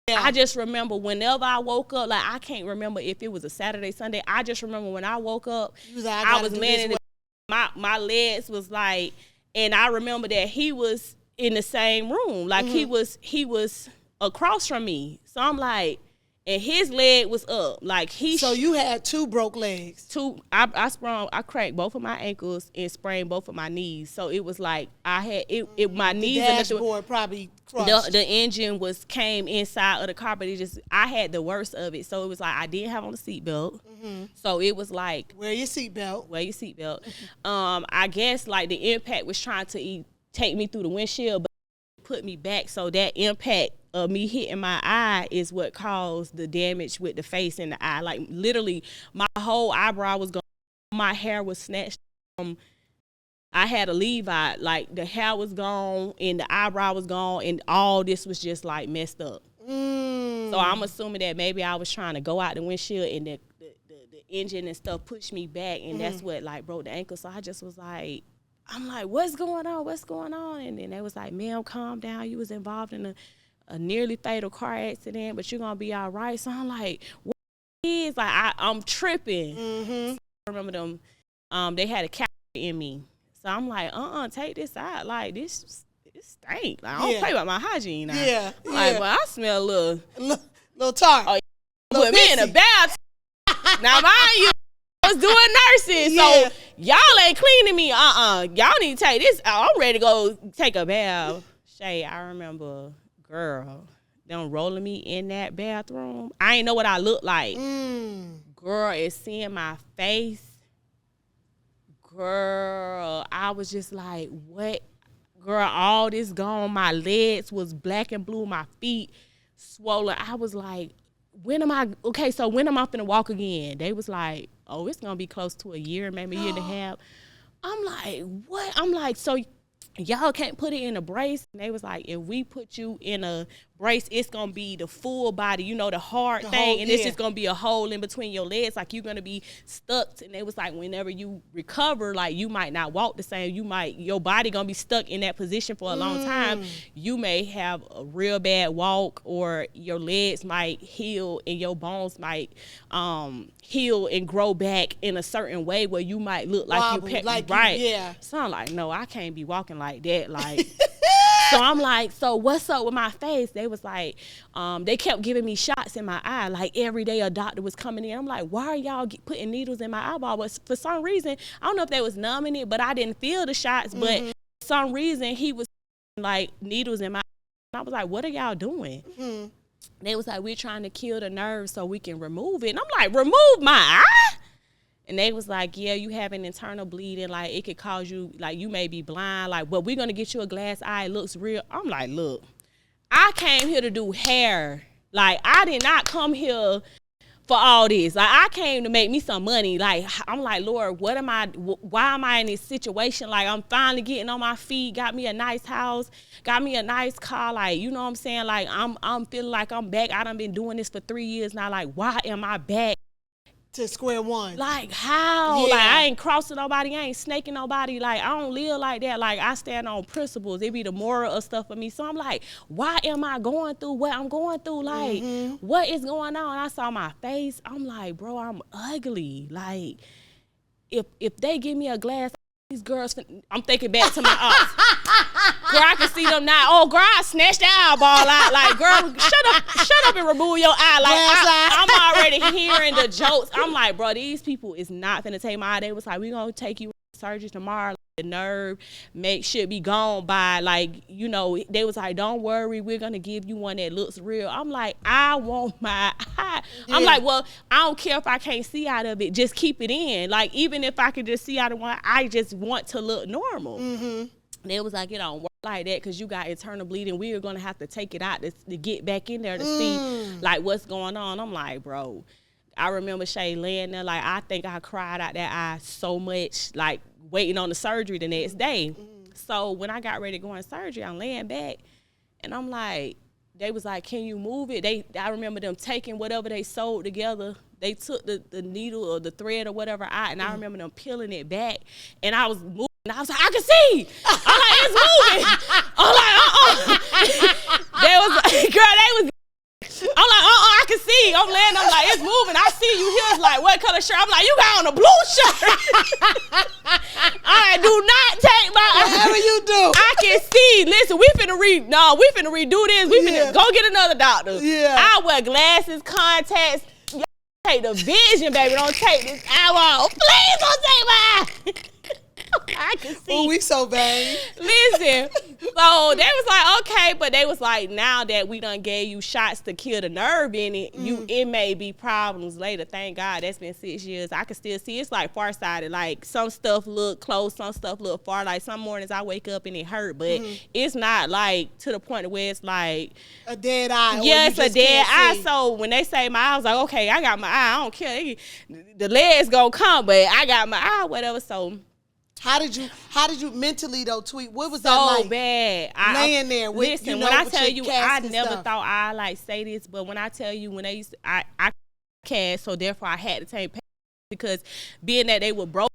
Yeah. I just remember whenever I woke up, like I can't remember if it was a Saturday, Sunday. I just remember when I woke up, I was laying in my legs was like, and I remember that he was in the same room, like he was across from me. So I'm like, and his leg was up, like he. So you had 2 broke legs. I cracked both of my ankles and sprained both of my knees. So it was like I had my knees. The dashboard probably crushed. The engine came inside of the car, but I had the worst of it. So it was like I didn't have on a seatbelt. Mm-hmm. So it was like wear your seatbelt. I guess like the impact was trying to take me through the windshield, but put me back. So that impact of me hitting my eye is what caused the damage with the face and the eye. Like literally my whole eyebrow was gone. My hair was snatched from, I had a Levi, like the hair was gone and the eyebrow was gone and all this was just like messed up. So I'm assuming that maybe I was trying to go out the windshield and the engine and stuff pushed me back, and that's what like broke the ankle. So I just was like, I'm like, what's going on? And then they was like, ma'am, calm down. You was involved in a nearly fatal car accident, but you're gonna be all right. So I'm like, what is, like I'm tripping. Mm-hmm. So I remember them, they had a cat in me. So I'm like, take this out. Like this stink. Like, I don't play about my hygiene now. Yeah. Like, well, I smell a little tart. Oh, put me in a bath. Now mind you, I was doing nursing, so y'all ain't cleaning me. Y'all need to take this. I'm ready to go take a bath. Shay, I remember, girl, them rolling me in that bathroom. I ain't know what I looked like. Girl, is seeing my face. Girl, I was just like, what? Girl, all this gone. My legs was black and blue. My feet swollen. I was like, when am I finna walk again? They was like, oh, it's gonna be close to a year, maybe a year and a half. I'm like, what? I'm like, so y'all can't put it in a brace? And they was like, if we put you in a brace, it's gonna be the full body, you know, the hard thing, and it's just gonna be a hole in between your legs, like you're gonna be stuck. And they was like, whenever you recover, like you might not walk the same, your body gonna be stuck in that position for a long time. You may have a real bad walk, or your legs might heal and your bones might heal and grow back in a certain way where you might look like So I'm like, no, I can't be walking like that, like. So I'm like, so what's up with my face? They was like, they kept giving me shots in my eye. Like every day a doctor was coming in. I'm like, why are y'all putting needles in my eyeball? But for some reason, I don't know if they was numbing it, but I didn't feel the shots. But for some reason, he was like needles in my eye. And I was like, what are y'all doing? They was like, we're trying to kill the nerve so we can remove it. And I'm like, remove my eye? And they was like, yeah, you have an internal bleeding. Like, it could cause you, like, you may be blind. Like, but we're going to get you a glass eye. It looks real. I'm like, look, I came here to do hair. Like, I did not come here for all this. Like, I came to make me some money. Like, I'm like, Lord, why am I in this situation? Like, I'm finally getting on my feet, got me a nice house, got me a nice car. Like, you know what I'm saying? Like, I'm feeling like I'm back. I done been doing this for 3 years now. Like, why am I back? To square one. Like, how? Yeah. Like, I ain't crossing nobody. I ain't snaking nobody. Like, I don't live like that. Like, I stand on principles. It be the moral of stuff for me. So I'm like, why am I going through what I'm going through? Like, what is going on? I saw my face. I'm like, bro, I'm ugly. Like, if they give me a glass, these girls, I'm thinking back to my ups. Girl, I can see them now. Oh, girl, I snatched the eyeball out. Like, girl, shut up and remove your eye. Like, I'm already hearing the jokes. I'm like, bro, these people is not finna take my eye. They was like, we gonna take you to surgery tomorrow. Like, the nerve should be gone by, like, you know, they was like, don't worry, we're gonna give you one that looks real. I'm like, I want my eye. Yeah. I'm like, well, I don't care if I can't see out of it, just keep it in. Like, even if I could just see out of one, I just want to look normal. They was like, it don't work like that because you got internal bleeding. We are gonna have to take it out to get back in there to see like what's going on. I'm like, bro, I remember Shay laying there, like, I think I cried out that eye so much, like, waiting on the surgery the next day. So when I got ready to go in surgery, I'm laying back, and I'm like, they was like, can you move it? I remember them taking whatever they sewed together. They took the needle or the thread or whatever out, and I remember them peeling it back, and I was moving. And I was like, I can see. I'm like, it's moving. I'm like, They was like, girl, they was. I'm like, I can see. I'm laying. I'm like, it's moving. I see you here. It's like, what color shirt? I'm like, you got on a blue shirt. I do not take my. Whatever you do. I can see. Listen, we finna redo this. We finna go get another doctor. Yeah. I wear glasses, contacts. Take the vision, baby. Don't take this eye off. Please don't take my eye. I can see. Oh, we so bad. Listen, so they was like, okay, but they was like, now that we done gave you shots to kill the nerve in it, it may be problems later. Thank God, that's been 6 years. I can still see. It's like farsighted. Like, some stuff look close, some stuff look far. Like, some mornings I wake up and it hurt, but it's not like to the point where it's like a dead eye. Yeah, it's a dead eye. So when they say my eye, I was like, okay, I got my eye. I don't care. The legs gonna come, but I got my eye, whatever. So. How did you mentally though tweet? What was so that like? Bad. Laying there with, listen, you know, when I with tell your you, cast I and never stuff. thought I like say this, but when I tell you, when they used to, I cast, so therefore I had to take pain because being that they were broke,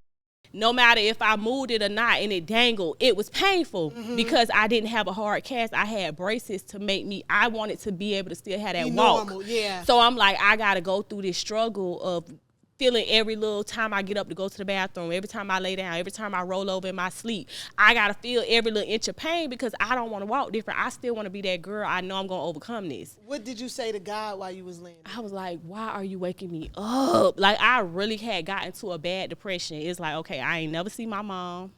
no matter if I moved it or not and it dangled, it was painful because I didn't have a hard cast. I had braces to make me, I wanted to be able to still have that walk. Normal, yeah. So I'm like, I got to go through this struggle of feeling every little time I get up to go to the bathroom, every time I lay down, every time I roll over in my sleep, I got to feel every little inch of pain because I don't want to walk different. I still want to be that girl. I know I'm going to overcome this. What did you say to God while you was laying there? I was like, why are you waking me up? Like, I really had gotten to a bad depression. It's like, okay, I ain't never see my mom.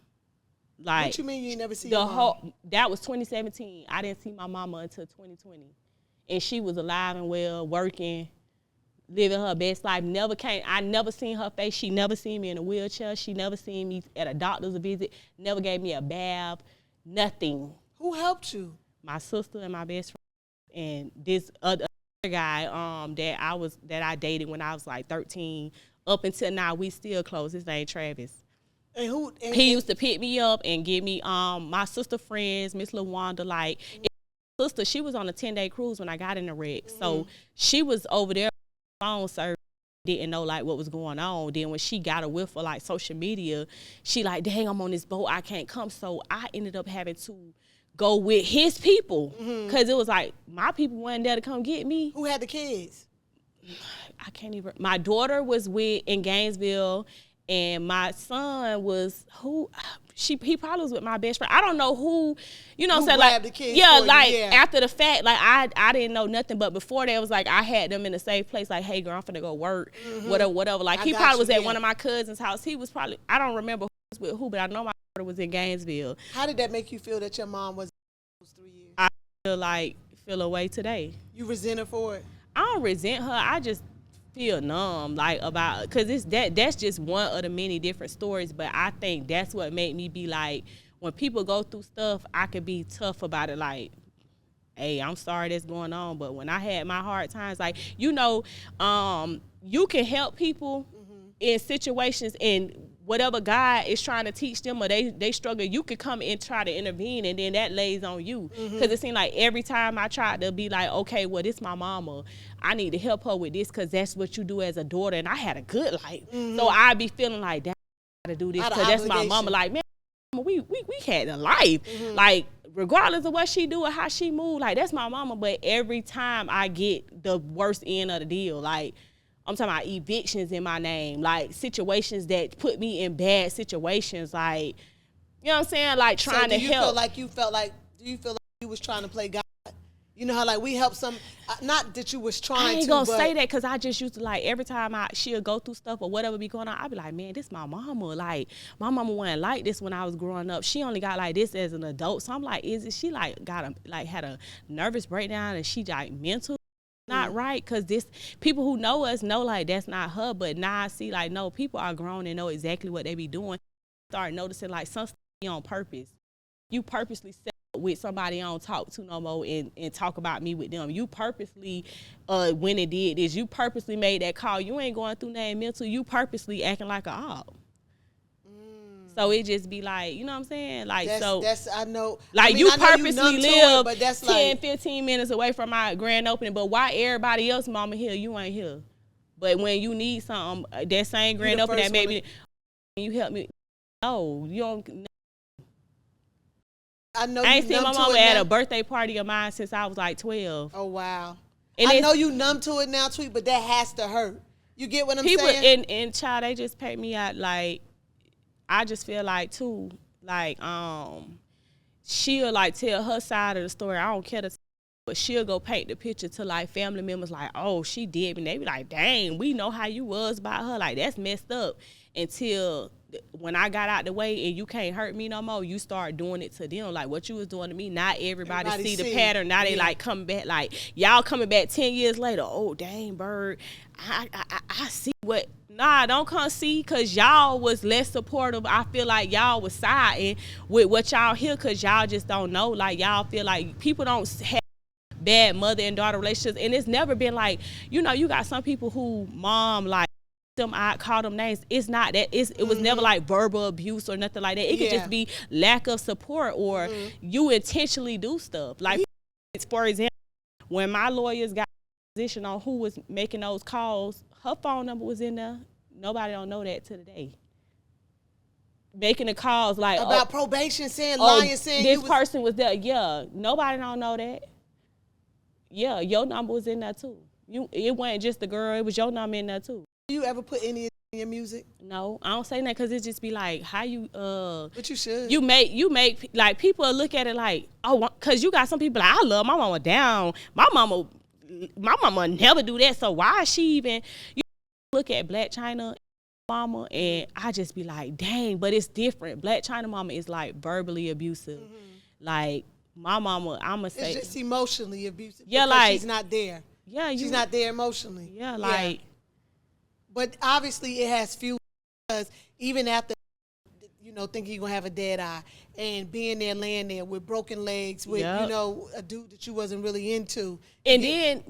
Like, what you mean you ain't never see your mom? That was 2017. I didn't see my mama until 2020. And she was alive and well, working, living her best life. I never seen her face. She never seen me in a wheelchair. She never seen me at a doctor's visit. Never gave me a bath. Nothing. Who helped you? My sister and my best friend, and this other guy that I dated when I was like 13. Up until now, we still close. His name Travis. And he used to pick me up and give me my sister friends, Miss LaWanda. Like, sister, she was on a 10-day cruise when I got in the wreck. So she was over there. Phone service, didn't know like what was going on. Then when she got a whiff of like social media, she like, dang, I'm on this boat, I can't come. So I ended up having to go with his people because it was like my people weren't there to come get me. Who had the kids? I can't even. My daughter was in Gainesville, and my son was he probably was with my best friend. I don't know who, you know what I'm saying? Like, the kids after the fact, like I didn't know nothing, but before that it was like I had them in a safe place, like, hey girl, I'm finna go work, whatever. Like, he probably was at one of my cousin's house. He was probably, I don't remember who was with who, but I know my daughter was in Gainesville. How did that make you feel that your mom was 3 years? I feel away today. You resent her for it? I don't resent her. I just feel numb, like, about, because that's just one of the many different stories. But I think that's what made me be like, when people go through stuff, I could be tough about it, like, hey, I'm sorry that's going on. But when I had my hard times, like, you can help people in situations, and whatever God is trying to teach them, or they struggle, you could come and try to intervene, and then that lays on you. Because it seemed like every time I tried to be like, okay, well, this my mama, I need to help her with this, because that's what you do as a daughter, and I had a good life. So I'd be feeling like, damn, I gotta do this, because that's my mama. Like, man, we had a life. Like, regardless of what she do or how she move, like, that's my mama. But every time I get the worst end of the deal, like, I'm talking about evictions in my name, like situations that put me in bad situations, like, you know what I'm saying? Like, trying to help. Do you feel like you was trying to play God? You know how, like, we help some, not that you was trying to, I ain't gonna say that, because I just used to, like, every time she'll go through stuff or whatever be going on, I'd be like, man, this my mama. Like, my mama wasn't like this when I was growing up. She only got like this as an adult. So I'm like, she like had a nervous breakdown, and she like mental not right? Because people who know us know, like, that's not her. But now I see, like, no, people are grown and know exactly what they be doing. Start noticing, like, some stuff be on purpose. You purposely set up with somebody I don't talk to no more and talk about me with them. You purposely, when it did this, you purposely made that call. You ain't going through nothing mental. You purposely acting like a op. So it just be like, you know what I'm saying? Like, that's I know. Like, you purposely live but that's 10, like 15 minutes away from my grand opening, but why everybody else mama here, you ain't here? But when you need something, that same grand opening, that maybe you help me. No, you don't. I know. I ain't seen my mama at a birthday party of mine since I was like 12. Oh, wow. And I know you numb to it now, Tweet, but that has to hurt. You get what I'm saying? People and child, they just pay me out, like, I just feel like, too, like, she'll, like, tell her side of the story. I don't care to, but she'll go paint the picture to, like, family members, like, oh, she did. And they be like, dang, we know how you was about her. Like, that's messed up. Until when I got out the way and you can't hurt me no more, you start doing it to them. Like, what you was doing to me, not everybody see the pattern. Now they, like, coming back, like, y'all coming back 10 years later. Oh, dang, Bird, I see what. Nah, don't come see, because y'all was less supportive. I feel like y'all was siding with what y'all hear, because y'all just don't know. Like, y'all feel like people don't have bad mother and daughter relationships. And it's never been like, you know, you got some people who mom, like, them out, call them names. It's not that. It was never like verbal abuse or nothing like that. It could just be lack of support, or you intentionally do stuff. Like, for example, when my lawyers got position on who was making those calls, her phone number was in there. Nobody don't know that to the day. Making the calls like about probation, saying lying, saying this person was there. Yeah, nobody don't know that. Yeah, your number was in there too. It wasn't just the girl. It was your number in there too. Do you ever put any in your music? No, I don't say that, because it just be like, how you But you should. You make like, people look at it like, oh, because you got some people like, I love my mama down. My mama never do that. So why is she even? You look at Black China mama, and I just be like, dang, but it's different. Black China mama is like verbally abusive. Like, my mama, I'ma say, it's just emotionally abusive. Yeah, because like, she's not there. Yeah, she's not there emotionally. Yeah, like. But obviously it has fuel, because even after, you know, thinking you're going to have a dead eye and being there, laying there with broken legs, with, you know, a dude that you wasn't really into. And then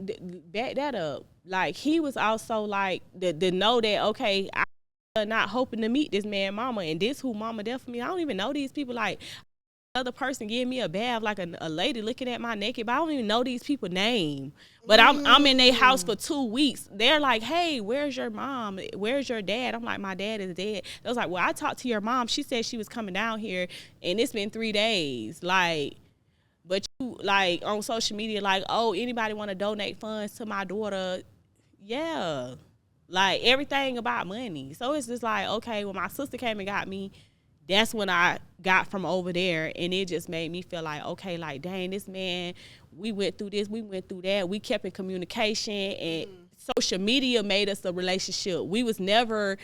back that up. Like, he was also like, to know that, okay, I'm not hoping to meet this man mama, and this who mama there for me. I don't even know these people. Like, another person gave me a bath, like a lady looking at my naked, but I don't even know these people's name. But I'm in their house for 2 weeks. They're like, hey, where's your mom? Where's your dad? I'm like, my dad is dead. They was like, well, I talked to your mom. She said she was coming down here, and it's been 3 days. Like, but you, like, on social media, like, oh, anybody want to donate funds to my daughter? Yeah. Like, everything about money. So it's just like, okay, when my sister came and got me, that's when I got from over there, and it just made me feel like, okay, like, dang, this man, we went through this, we went through that. We kept in communication, and social media made us a relationship. We was never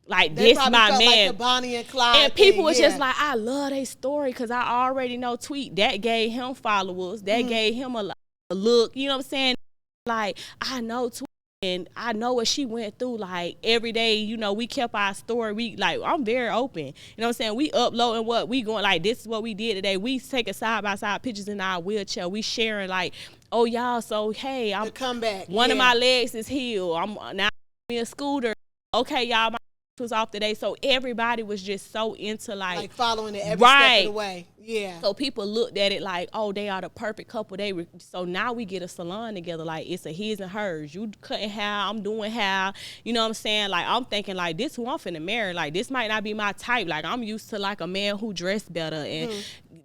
like, they this my man. Like the Bonnie and Clyde and people thing, was just like, I love their story, because I already know Tweet. That gave him followers. That gave him a look. You know what I'm saying? Like, I know Tweet And I know what she went through, like, every day, you know, we kept our story. We, like, I'm very open. You know what I'm saying? We uploading what we going, like, this is what we did today. We taking side-by-side pictures in our wheelchair. We sharing, like, oh, y'all, so, hey, I'm come back. One of my legs is healed. I'm now on a scooter. Okay, y'all, my was off today. So everybody was just so into, like following it every step of the way. Yeah. So people looked at it like, oh, they are the perfect couple. So now we get a salon together. Like, it's a his and hers. You cutting hair, I'm doing hair. You know what I'm saying? Like, I'm thinking, like, this who I'm finna marry. Like, this might not be my type. Like, I'm used to, like, a man who dressed better and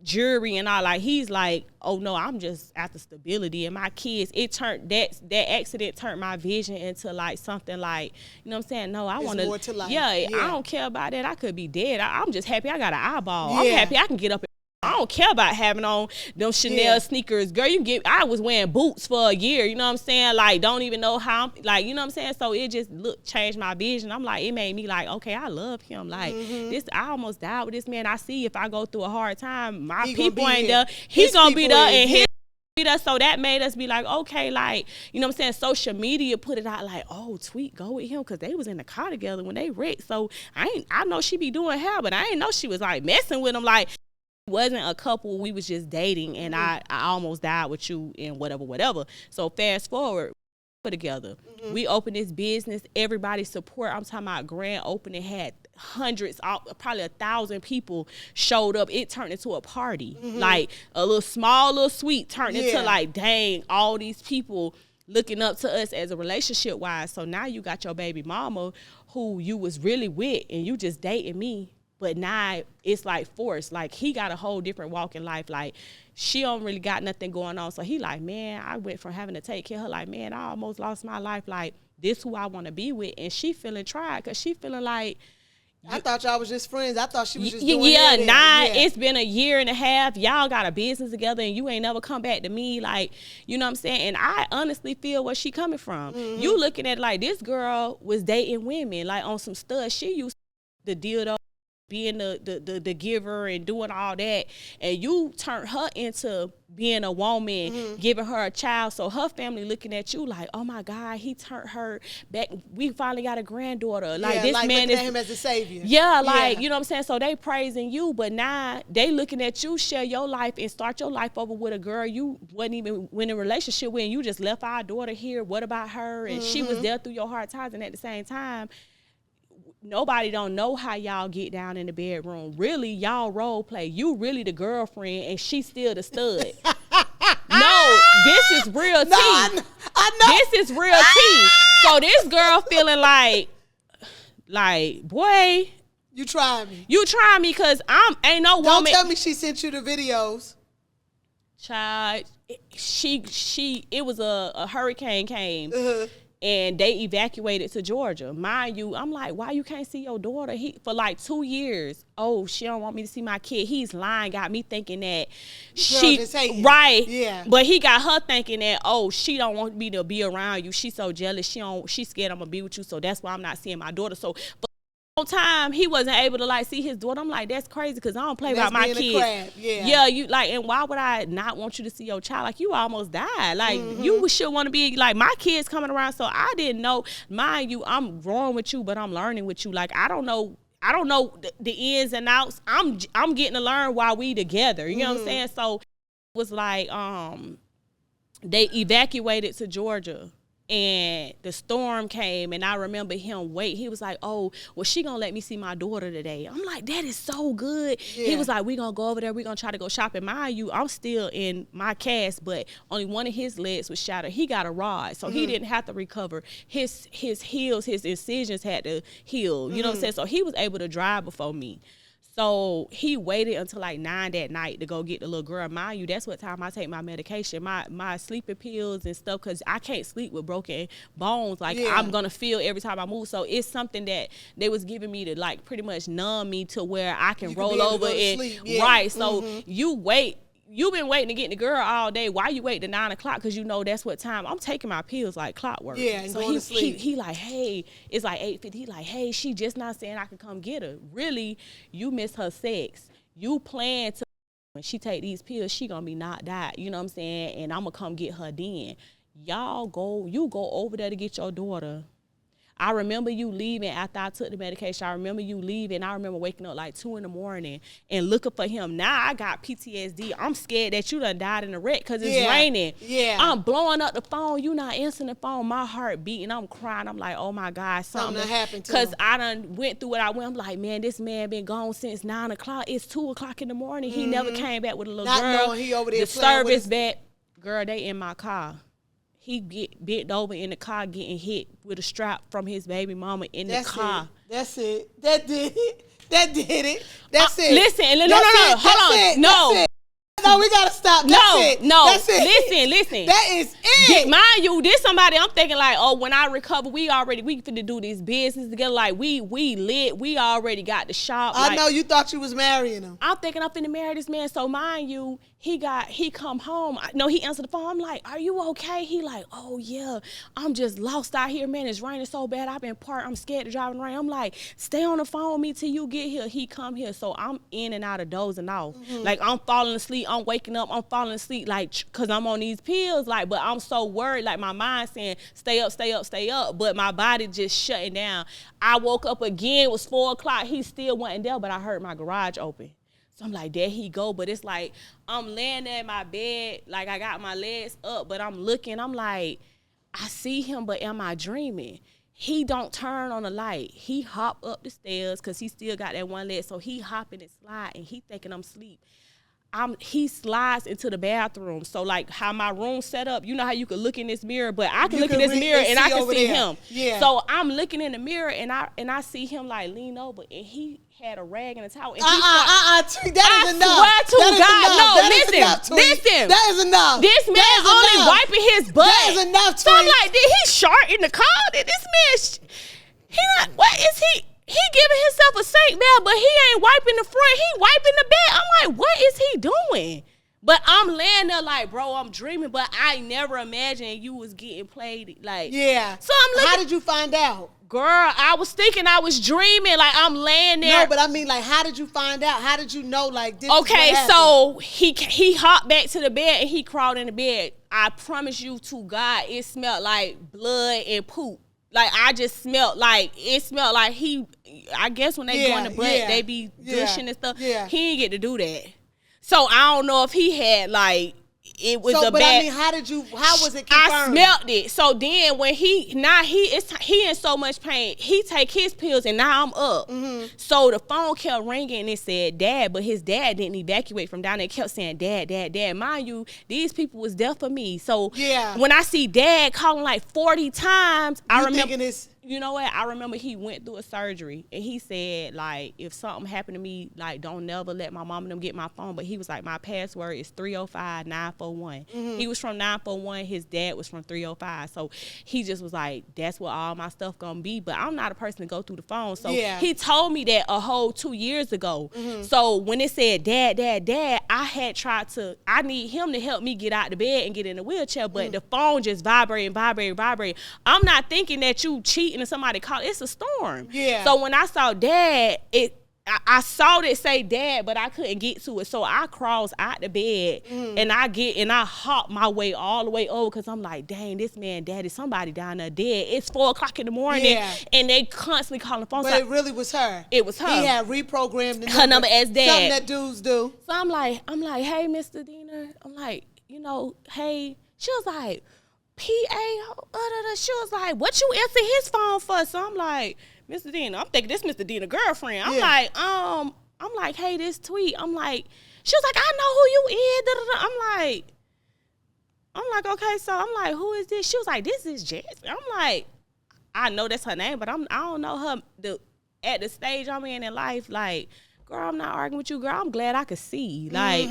jewelry and all. Like, he's like, oh, no, I'm just after stability. And my kids, it turned, that accident turned my vision into, like, something like, you know what I'm saying? No, I want more to life. Yeah, I don't care about that. I could be dead. I'm just happy I got an eyeball. I'm happy I can get up and I don't care about having on them Chanel sneakers. Girl, I was wearing boots for a year, you know what I'm saying? Like, don't even know how, like, you know what I'm saying? So it just changed my vision. I'm like, it made me like, okay, I love him. Like, I almost died with this man. I see if I go through a hard time, my people ain't there. He's gonna be there and his be there. So that made us be like, okay, like, you know what I'm saying? Social media put it out like, oh, Tweet, go with him, because they was in the car together when they wrecked. So I know she be doing hair, but I ain't know she was like messing with him. Like, wasn't a couple, we was just dating, and I almost died with you and whatever. So fast forward, put together. We opened this business, everybody support. I'm talking about grand opening, had hundreds, probably 1,000 people showed up. It turned into a party. Like a small little suite turned into like, dang, all these people looking up to us as a relationship wise. So now you got your baby mama who you was really with and you just dating me. But now it's like forced. Like, he got a whole different walk in life. Like, she don't really got nothing going on. So he like, man, I went from having to take care of her. Like, man, I almost lost my life. Like, this who I want to be with. And she feeling tried because she feeling like, I thought y'all was just friends. I thought she was just doing it. It's been a year and a half. Y'all got a business together and you ain't never come back to me. Like, you know what I'm saying? And I honestly feel where she coming from. You looking at like, this girl was dating women, like on some stuff. She used to dildo, being the giver and doing all that, and you turned her into being a woman, giving her a child. So her family looking at you like, oh my God, he turned her back. We finally got a granddaughter. Like, this like man looking at him as a savior. Yeah, like, you know what I'm saying? So they praising you, but now they looking at you share your life and start your life over with a girl you wasn't even in a relationship with, and you just left our daughter here. What about her? And she was there through your hard times, and at the same time, nobody don't know how y'all get down in the bedroom. Really, y'all role play. You really the girlfriend, and she still the stud. No, this is real tea. I know. This is real tea. So this girl feeling like, boy, you try me. You try me, because ain't no woman. Don't tell me she sent you the videos. Child, it was a hurricane came. And they evacuated to Georgia. Mind you, I'm like, why you can't see your daughter? For like 2 years. Oh, she don't want me to see my kid. He's lying, got me thinking that right. Yeah. But he got her thinking that, oh, she don't want me to be around you. She's so jealous. She's scared I'm gonna be with you. So that's why I'm not seeing my daughter. So for a long time, he wasn't able to like see his daughter. I'm like, that's crazy, because I don't play about my kids. Yeah, you like, and why would I not want you to see your child? Like, you almost died. Like, you should want to be like, my kids coming around. So I didn't know. Mind you, I'm growing with you, but I'm learning with you. Like, I don't know the ins and outs. I'm getting to learn while we together. You know what I'm saying? So it was like, they evacuated to Georgia. And the storm came, and I remember him wait. He was like, oh, well, she gonna let me see my daughter today. I'm like, that is so good. Yeah. He was like, we gonna go over there. We gonna try to go shopping. Mind you, I'm still in my cast, but only one of his legs was shattered. He got a rod, so he didn't have to recover. His heels, his incisions had to heal. You know what I'm saying? So he was able to drive before me. So he waited until like 9 that night to go get the little girl. Mind you, that's what time I take my medication, my sleeping pills and stuff, because I can't sleep with broken bones. Like, I'm going to feel every time I move. So it's something that they was giving me to like pretty much numb me to where I can roll over and sleep. Right. So you wait. You've been waiting to get the girl all day. Why you wait to 9 o'clock? Because you know that's what time. I'm taking my pills like clockwork. Yeah, and so going to sleep. He like, hey, it's like 8:50. He like, hey, she just not saying I can come get her. Really, you miss her sex. You plan to, when she take these pills, she gonna be knocked out. You know what I'm saying? And I'm gonna come get her then. you go over there to get your daughter. I remember you leaving after I took the medication. I remember you leaving. I remember waking up like 2 a.m. and looking for him. Now I got PTSD. I'm scared that you done died in a wreck because it's raining. Yeah. I'm blowing up the phone. You not answering the phone. My heart beating. I'm crying. I'm like, oh my God, something happened to him. Because I done went through what I went. I'm like, man, this man been gone since 9 o'clock. It's 2 o'clock in the morning. He never came back with a little Not girl. knowing he over there the playing with service his... back. Girl, they in my car. He get bent over in the car getting hit with a strap from his baby mama in the car. That's it. That did it. That's it. Listen, no, hold on. No. No, we gotta stop. That's Listen. That is it. Mind you, this somebody I'm thinking like, oh, when I recover, we finna do this business together. Like we lit. We already got the shop. I know you thought you was marrying him. I'm thinking I'm finna marry this man. So mind you, he come home. He answered the phone. I'm like, are you okay? He like, oh yeah, I'm just lost out here, man. It's raining so bad. I've been parked. I'm scared to drive in the rain. I'm like, stay on the phone with me till you get here. He come here. So I'm in and out of dozing off. Like I'm falling asleep. I'm waking up. I'm falling asleep. Like, cause I'm on these pills. Like, but I'm so worried. Like my mind saying, stay up. But my body just shutting down. I woke up again. It was 4 o'clock. He still wasn't there, but I heard my garage open. So I'm like, there he go. But it's like, I'm laying there in my bed, like I got my legs up, but I'm looking, I'm like, I see him, but am I dreaming? He don't turn on the light. He hop up the stairs because he still got that one leg. So he hopping and sliding. He thinking I'm asleep. He slides into the bathroom. So like how my room set up, you know how you can look in this mirror, but I can look in this mirror and I can see him. Yeah. So I'm looking in the mirror and I see him like lean over and he had a rag and a towel. And Tweet, that is enough. I swear to God, no, listen. That is enough. This man only wiping his butt. That is enough, So I'm like, did he shart in the car? Did this man, what is he? He giving himself a saint bath, but he ain't wiping the front. He wiping the back. I'm like, what is he doing? But I'm laying there like, bro, I'm dreaming, but I never imagined you was getting played. Like, yeah. So I'm looking. How did you find out? Girl, I was thinking I was dreaming. Like, I'm laying there. No, but I mean, like, how did you find out? How did you know, like, this okay, is what so he hopped back to the bed and he crawled in the bed. I promise you to God, it smelled like blood and poop. Like, I just smelled like, it smelled like I guess when they go in the butt, they be gushing and stuff. Yeah. He didn't get to do that. So I don't know if he had like, it was a but bad. I mean, how was it confirmed? I smelled it. So then when he in so much pain, he take his pills and now I'm up. Mm-hmm. So the phone kept ringing and it said dad, but his dad didn't evacuate from down there. It kept saying dad. Mind you, these people was there for me. So when I see dad calling like 40 times, I remember. You know what? I remember he went through a surgery and he said, like, if something happened to me, like, don't never let my mom and them get my phone. But he was like, my password is 305-941. Mm-hmm. He was from 941. His dad was from 305. So he just was like, that's what all my stuff gonna be. But I'm not a person to go through the phone. So he told me that a whole 2 years ago. Mm-hmm. So when it said dad, I had tried to, I need him to help me get out the bed and get in the wheelchair. But the phone just vibrating. I'm not thinking that you cheating and somebody call. It's a storm. Yeah. So when I saw dad, I saw it say dad, but I couldn't get to it. So I crossed out the bed and I hop my way all the way over because I'm like, dang, this man, daddy, somebody down there dead. It's 4 o'clock in the morning and they constantly calling the phone. But it really was her. It was her. He had reprogrammed her number as dad. Something that dudes do. So I'm like, hey, Mr. Dina. I'm like, hey. She was like, PA, she was like, what you answer his phone for? So I'm like, Mr. Dina, I'm thinking this Mr. Dina girlfriend. I'm like, hey, this tweet. I'm like, she was like, I know who you is. I'm like, okay, so I'm like, who is this? She was like, this is Jasmine. I'm like, I know that's her name, but I don't know her at the stage I'm in life. Like, girl, I'm not arguing with you, girl. I'm glad I could see. Like,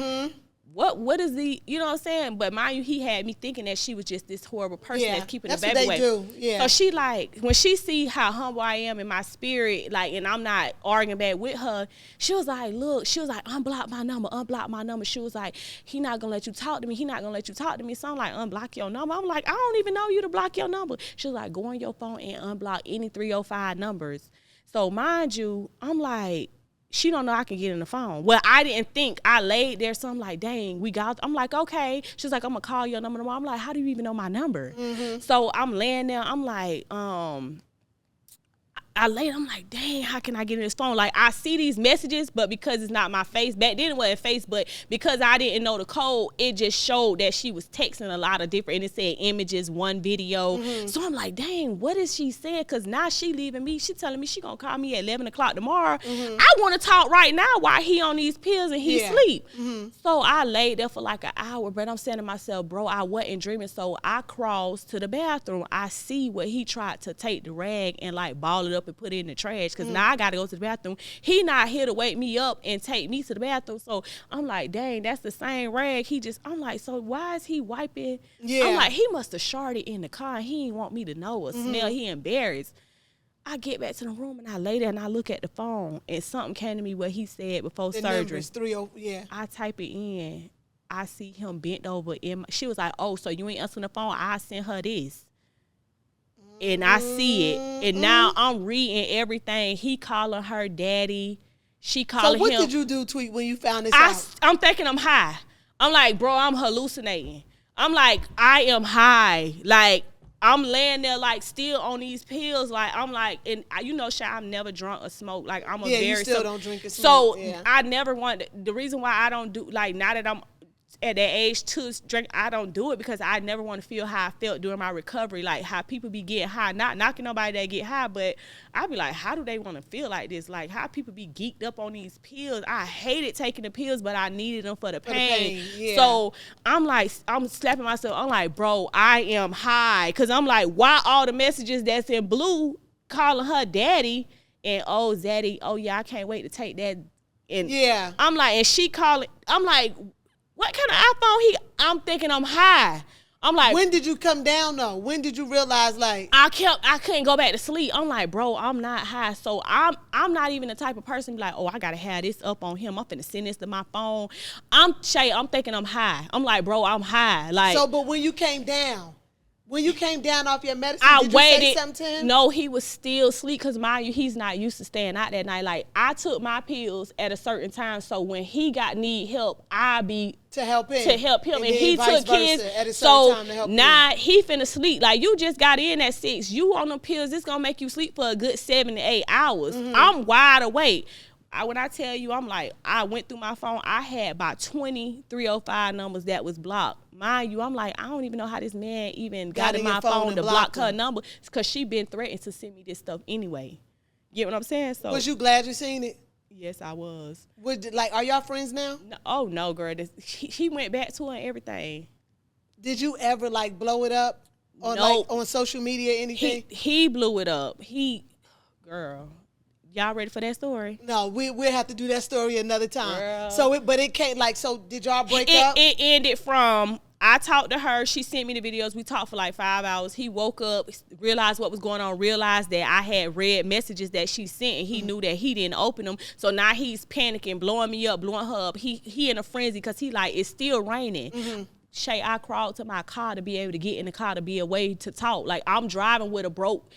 what is the, you know what I'm saying? But mind you, he had me thinking that she was just this horrible person that's keeping the baby away. Do. Yeah. So she like, when she see how humble I am in my spirit, like, and I'm not arguing back with her, she was like, look, unblock my number. She was like, he not gonna let you talk to me. So I'm like, unblock your number. I'm like, I don't even know you to block your number. She was like, go on your phone and unblock any 305 numbers. So mind you, I'm like, she don't know I can get in the phone. Well, I didn't think. I laid there, so I'm like, dang, we got. I'm like, okay. She's like, I'm gonna call your number tomorrow. I'm like, how do you even know my number? So I'm laying there. I'm like, I laid, I'm like, dang, how can I get in this phone? Like, I see these messages, but because it's not my face, back then it wasn't face, but because I didn't know the code, it just showed that she was texting a lot of different, and it said images, one video. So I'm like, dang, what is she saying? Because now she leaving me. She telling me she going to call me at 11 o'clock tomorrow. I want to talk right now while he on these pills and he sleep. So I laid there for like an hour, but I'm saying to myself, bro, I wasn't dreaming. So I crossed to the bathroom. I see what he tried to take the rag and like ball it up and put it in the trash, because now I gotta go to the bathroom. He not here to wake me up and take me to the bathroom. So I'm like, dang, that's the same rag. I'm like, so why is he wiping? I'm like, he must have sharded in the car and he didn't want me to know or smell. He embarrassed. I get back to the room and I lay there and I look at the phone, and something came to me what he said before the surgery. I type it in. I see him bent over. She was like, oh, so you ain't answering the phone? I sent her this. And I see it. And now I'm reading everything. He calling her daddy. She calling him. So what did you do, Tweet, when you found this out? I'm thinking I'm high. I'm like, bro, I'm hallucinating. I'm like, I am high. Like, I'm laying there like still on these pills. Like, I'm like, and you know, Shay, I'm never drunk or smoke. Like, I'm a very. You still don't drink or smoke. So I never want, the reason why I don't do, like, now that I'm at that age to drink, I don't do it because I never want to feel how I felt during my recovery, like how people be getting high, not knocking nobody that get high, but I be like, how do they want to feel like this? Like, how people be geeked up on these pills. I hated taking the pills, but I needed them for the pain. So I'm like, I'm slapping myself. I'm like, bro, I am high, because I'm like, why all the messages that's in blue calling her daddy and oh zaddy, oh yeah, I can't wait to take that. And I'm like, and she calling, I'm like, what kind of iPhone I'm thinking I'm high. I'm like, when did you come down though? When did you realize, like, I couldn't go back to sleep. I'm like, bro, I'm not high. So I'm not even the type of person like, oh, I gotta have this up on him. I'm finna send this to my phone. I'm thinking I'm high. I'm like, bro, I'm high. Like, so, but when you came down off your medicine, did you say something to him? No, he was still asleep, because mind you, he's not used to staying out that night. Like, I took my pills at a certain time, so when he need help, I be to help him. And he took his at a certain time to help now him. He finna sleep. Like, you just got in at 6. You on them pills, it's gonna make you sleep for a good 7 to 8 hours. I'm wide awake. When I tell you, I'm like, I went through my phone. I had about 20 305 numbers that was blocked. Mind you, I'm like, I don't even know how this man even got in my phone to block her number, because she been threatening to send me this stuff anyway. Get what I'm saying? So, was you glad you seen it? Yes, I was. Are y'all friends now? No, oh, no, girl. He went back to her and everything. Did you ever, like, blow it up on, like, on social media or anything? He blew it up. Girl. Y'all ready for that story? No, we'll have to do that story another time. Girl. So, but it can't, like, so did y'all break up? It ended from, I talked to her, she sent me the videos, we talked for like 5 hours. He woke up, realized what was going on, realized that I had read messages that she sent, and he knew that he didn't open them. So now he's panicking, blowing me up, blowing her up. He in a frenzy, because he like, it's still raining. Shay, I crawled to my car to be able to get in the car to be away to talk. Like, I'm driving with a broke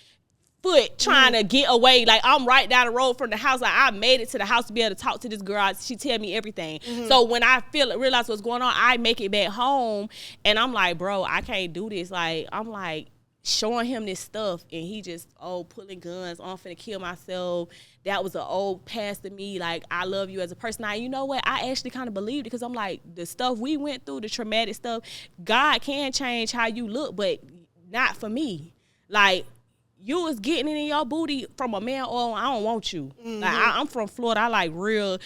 foot trying to get away. Like, I'm right down the road from the house. Like, I made it to the house to be able to talk to this girl. She tell me everything. So when I realize what's going on, I make it back home, and I'm like, bro, I can't do this. Like, I'm like showing him this stuff, and he just, pulling guns. I'm finna kill myself. That was an old past to me. Like, I love you as a person. Now, you know what? I actually kind of believed it, because I'm like, the stuff we went through, the traumatic stuff, God can change how you look, but not for me. Like, you was getting it in your booty from a man, I don't want you. Like, I'm from Florida. I like real.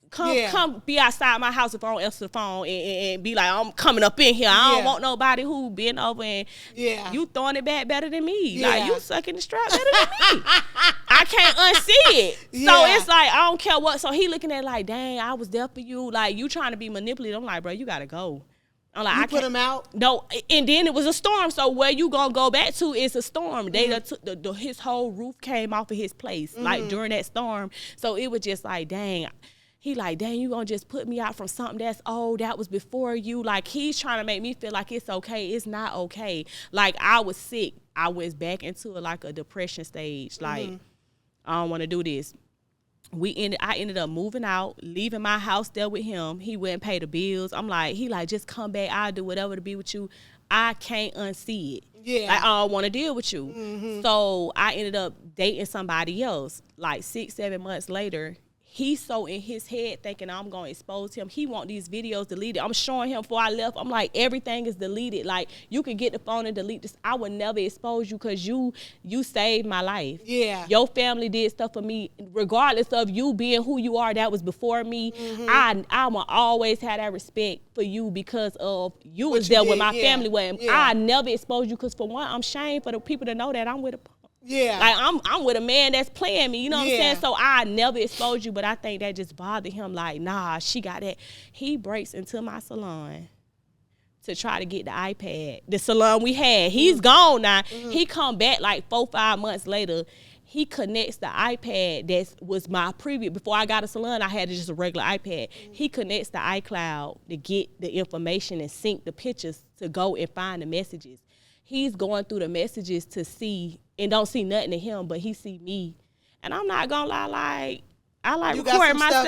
Come be outside my house if I don't answer the phone and be like, I'm coming up in here. I don't want nobody who been over and you throwing it back better than me. Like, you sucking the strap better than me. I can't unsee it. So it's like, I don't care what. So he looking at it like, dang, I was there for you. Like, you trying to be manipulated. I'm like, bro, you gotta go. I'm like, you put him out? No, and then it was a storm. So where you gonna go back to is a storm. They took his whole roof came off of his place, like, during that storm. So it was just like, dang. He like, dang, you gonna just put me out from something that's old, that was before you. Like, he's trying to make me feel like it's okay. It's not okay. Like, I was sick. I was back into a depression stage. Like, I don't want to do this. I ended up moving out, leaving my house there with him. He wouldn't pay the bills. I'm like, he like, just come back. I'll do whatever to be with you. I can't unsee it. Yeah. Like, I don't want to deal with you. Mm-hmm. So I ended up dating somebody else. Like 6-7 months later, he's so in his head thinking I'm going to expose him. He want these videos deleted. I'm showing him before I left. I'm like, everything is deleted. Like, you can get the phone and delete this. I would never expose you because you saved my life. Yeah. Your family did stuff for me. Regardless of you being who you are, that was before me. Mm-hmm. I will always have that respect for you because of you was there with my family. I never exposed you because, for one, I'm ashamed for the people to know that I'm with a Yeah. Like, I'm with a man that's playing me, you know what I'm saying? So I never exposed you, but I think that just bothered him. Like, nah, she got that. He breaks into my salon to try to get the iPad. The salon we had. He's gone now. Mm-hmm. He come back like 4-5 months later. He connects the iPad that was my previous. Before I got a salon, I had just a regular iPad. Mm-hmm. He connects the iCloud to get the information and sync the pictures to go and find the messages. He's going through the messages to see and don't see nothing to him, but he see me. And I'm not gonna lie, I like recording myself.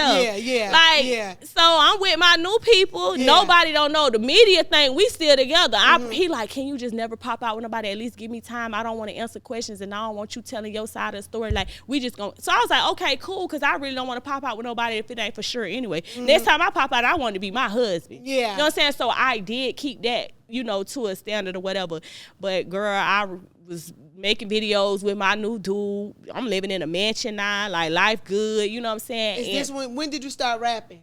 So I'm with my new people. Yeah. Nobody don't know. The media think we still together. Mm-hmm. He like, can you just never pop out with nobody? At least give me time. I don't want to answer questions and I don't want you telling your side of the story. Like, we just gonna. So I was like, okay, cool, because I really don't want to pop out with nobody if it ain't for sure anyway. Mm-hmm. Next time I pop out, I want to be my husband. Yeah. You know what I'm saying? So I did keep that, to a standard or whatever. But girl, I was making videos with my new dude. I'm living in a mansion now, like life good, you know what I'm saying? When did you start rapping?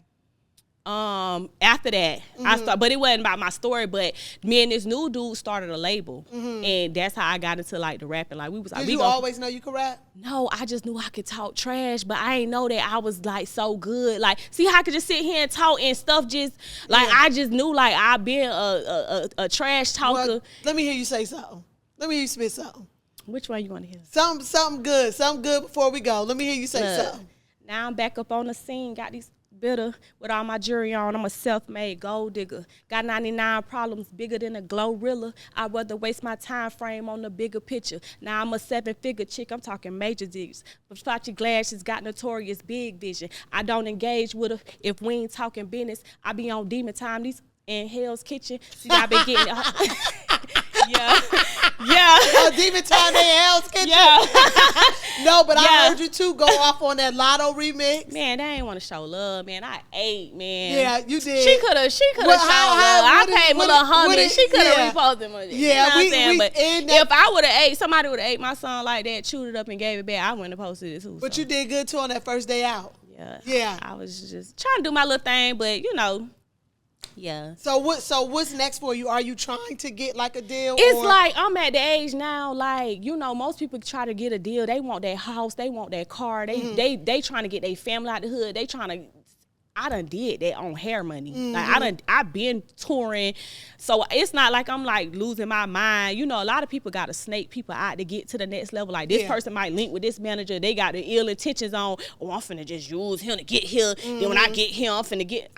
After that, mm-hmm. But it wasn't about my story, but me and this new dude started a label. Mm-hmm. And that's how I got into like the rapping. Like, we was like, Did you always know you could rap? No, I just knew I could talk trash, but I ain't know that I was like so good. Like, see how I could just sit here and talk and stuff just like, I just knew like I've been a trash talker. Well, let me hear you say something. Let me hear you spit something. Which one you want to hear? Something good before we go. Let me hear you say something. Now I'm back up on the scene, got these bitter with all my jewelry on. I'm a self-made gold digger. Got 99 problems bigger than a Glorilla. I'd rather waste my time frame on the bigger picture. Now I'm a 7-figure chick. I'm talking major digs. Versace glasses got notorious big vision. I don't engage with her if we ain't talking business. I be on demon time. These in Hell's Kitchen. See, I been getting Yeah. Oh, demon time in Hell's Kitchen. Yeah. No, but I heard you too go off on that Lotto remix. Man, they ain't want to show love, man. I ate, man. Yeah, you did. She could have shown love. I paid my little $100. She could have reposted money. Yeah, you know but if I would have ate, somebody would have ate my song like that, chewed it up and gave it back, I wouldn't have posted it too. But you did good too on that first day out. Yeah. I was just trying to do my little thing, but Yeah. So what's next for you? Are you trying to get like a deal? It's like I'm at the age now, like, most people try to get a deal. They want that house, they want that car, they trying to get their family out the hood. I done did that on hair money. Mm-hmm. Like I've been touring. So it's not like I'm like losing my mind. A lot of people got to snake people out to get to the next level. Like this person might link with this manager. They got the ill intentions on, I'm finna just use him to get here. Mm-hmm. Then when I get him, I'm finna get,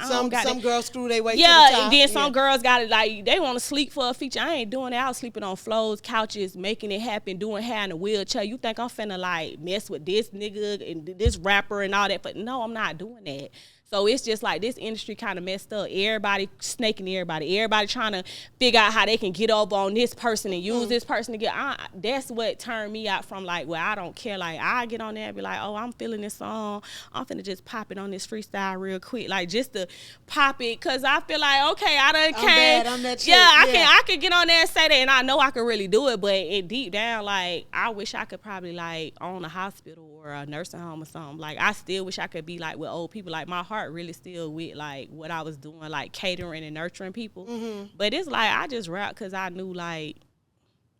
some girls screw their way to the top. And then some girls got it like, they want to sleep for a feature. I ain't doing that. I was sleeping on floors, couches, making it happen, doing hair in a wheelchair. You think I'm finna like mess with this nigga and this rapper and all that, but no, I'm not doing that. So it's just like this industry kind of messed up. Everybody snaking everybody. Everybody trying to figure out how they can get over on this person and use this person to get. That's what turned me out from like, well, I don't care. Like, I get on there and be like, oh, I'm feeling this song. I'm finna just pop it on this freestyle real quick. Like, just to pop it. Because I feel like, okay, I done came. I'm that chick. I can get on there and say that. And I know I can really do it. But deep down, like, I wish I could probably like own a hospital or a nursing home or something. Like, I still wish I could be like with old people. Like, my heart really still with like what I was doing, like catering and nurturing people. Mm-hmm. But it's like I just rap because I knew like.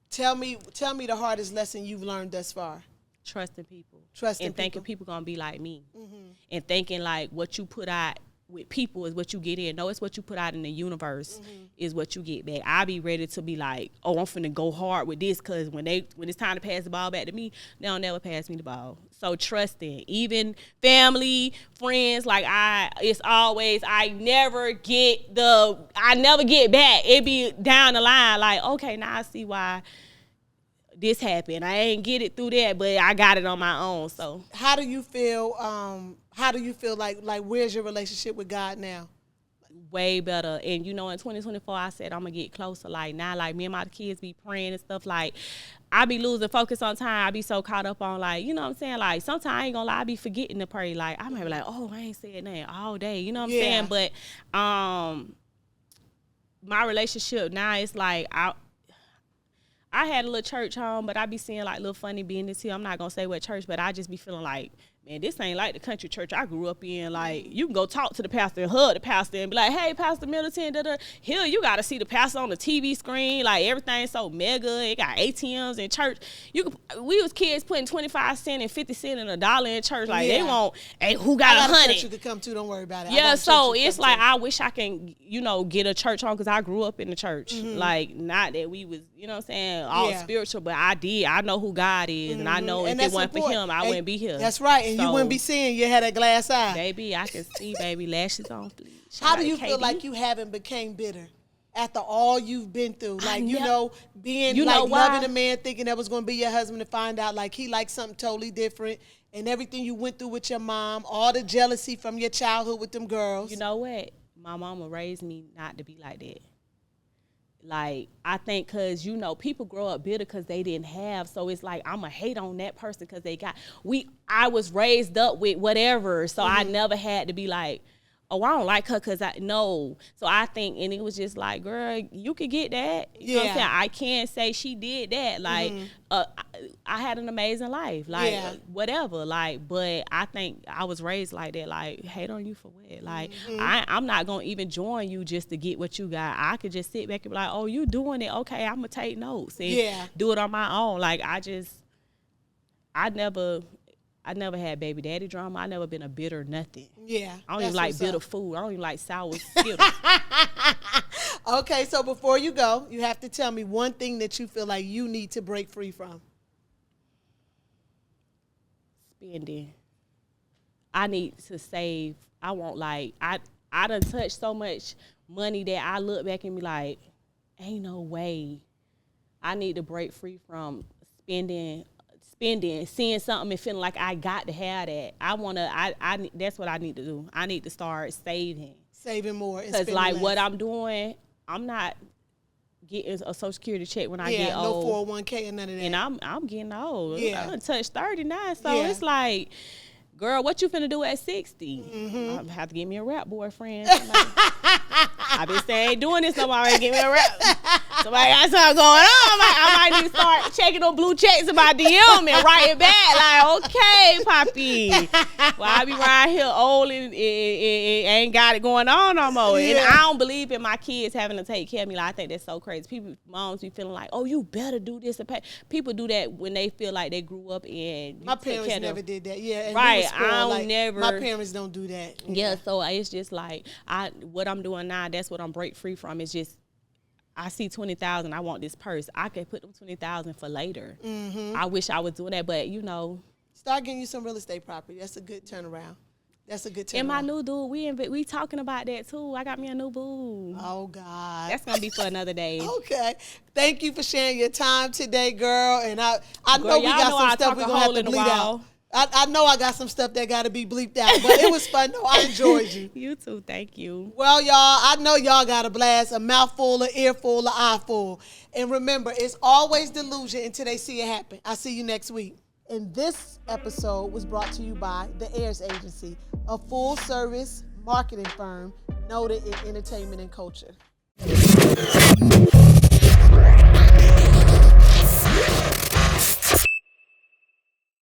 Tell me the hardest lesson you've learned thus far. Trusting people. And thinking people gonna be like me. Mm-hmm. And thinking like what you put out with people is what you get in. No, it's what you put out in the universe is what you get back. I be ready to be like, oh, I'm finna go hard with this because when it's time to pass the ball back to me, they'll never pass me the ball. So trusting, even family, friends, like it's always, I never get back. It be down the line like, okay, now I see why this happened. I ain't get it through that, but I got it on my own. So how do you feel? Like where's your relationship with God now? Way better. And in 2024 I said I'm gonna get closer. Like now, like me and my kids be praying and stuff. Like I be losing focus on time. I be so caught up on, like, you know what I'm saying? Like sometimes I ain't gonna lie, I be forgetting to pray. Like I might be like, oh, I ain't said nothing all day. You know what I'm saying? But my relationship now is like I had a little church home, but I be seeing like little funny business here. I'm not gonna say what church, but I just be feeling like, man, this ain't like the country church I grew up in. Like, you can go talk to the pastor and hug the pastor and be like, hey, Pastor Middleton, da-da. Here, you got to see the pastor on the TV screen. Like, everything's so mega. It got ATMs in church. We was kids putting 25 cents and 50 cents and $1 in church. Like, they want, hey, who got 100? Church you could come to. Don't worry about it. Yeah, so it's like, I wish I can, get a church home because I grew up in the church. Mm-hmm. Like, not that we was, you know what I'm saying, all spiritual, but I did. I know who God is, and I know if it wasn't for him, I wouldn't be here. That's right, and you wouldn't be seeing. You had a glass eye. Baby, I can see, baby, lashes on fleek. How do you feel like you haven't became bitter after all you've been through? Like, being loving a man, thinking that was going to be your husband, to find out like he likes something totally different, and everything you went through with your mom, all the jealousy from your childhood with them girls. You know what? My mama raised me not to be like that. Like, I think because, people grow up bitter because they didn't have. So it's like, I'm going to hate on that person because they got. I was raised up with whatever. So I never had to be like, oh, I don't like her because I know. So I think, and it was just like, girl, you could get that. You know what I'm saying? I can't say she did that. Like, I had an amazing life. Like, whatever. Like, but I think I was raised like that. Like, hate on you for what? Like, I'm not going to even join you just to get what you got. I could just sit back and be like, oh, you doing it? Okay, I'm going to take notes and do it on my own. Like, I never had baby daddy drama. I never been a bitter nothing. Yeah. I don't even like bitter food. I don't even like sour Skittles. Okay, so before you go, you have to tell me one thing that you feel like you need to break free from. Spending. I need to save. I won't I done touched so much money that I look back and be like, ain't no way. I need to break free from spending, seeing something and feeling like I got to have that. That's what I need to do. I need to start saving more. Because like less. What I'm doing, I'm not getting a Social Security check when I get old. No 401k and none of that. And I'm getting old. I done touched 39, so it's like, girl, what you finna do at 60? I'm gonna have to get me a rap boyfriend. I've been saying doing this, somebody get me a rap. Somebody got something going on. I might need to start checking on blue checks in my DM and writing back. Like, okay, Poppy. Well, I be around here old and ain't got it going on no more. And I don't believe in my kids having to take care of me. Like, I think that's so crazy. Moms be feeling like, oh, you better do this. People do that when they feel like they grew up and my parents never did that. Yeah, and right. My parents don't do that. Yeah, so it's just like what I'm doing now. That's what I'm break free from. It's just, I see 20,000. I want this purse. I could put them 20,000 for later. I wish I was doing that, but start getting you some real estate property. That's a good turnaround. And my new dude, we talking about that too. I got me a new boo. Oh God, that's gonna be for another day. Okay, thank you for sharing your time today, girl. And I know we got some stuff we're gonna have to bleed out. I know I got some stuff that got to be bleeped out, but it was fun. No, I enjoyed you. You too. Thank you. Well, y'all, I know y'all got a blast, a mouthful, an earful, an eyeful. And remember, it's always delusion until they see it happen. I'll see you next week. And this episode was brought to you by the Heirs Agency, a full-service marketing firm noted in entertainment and culture.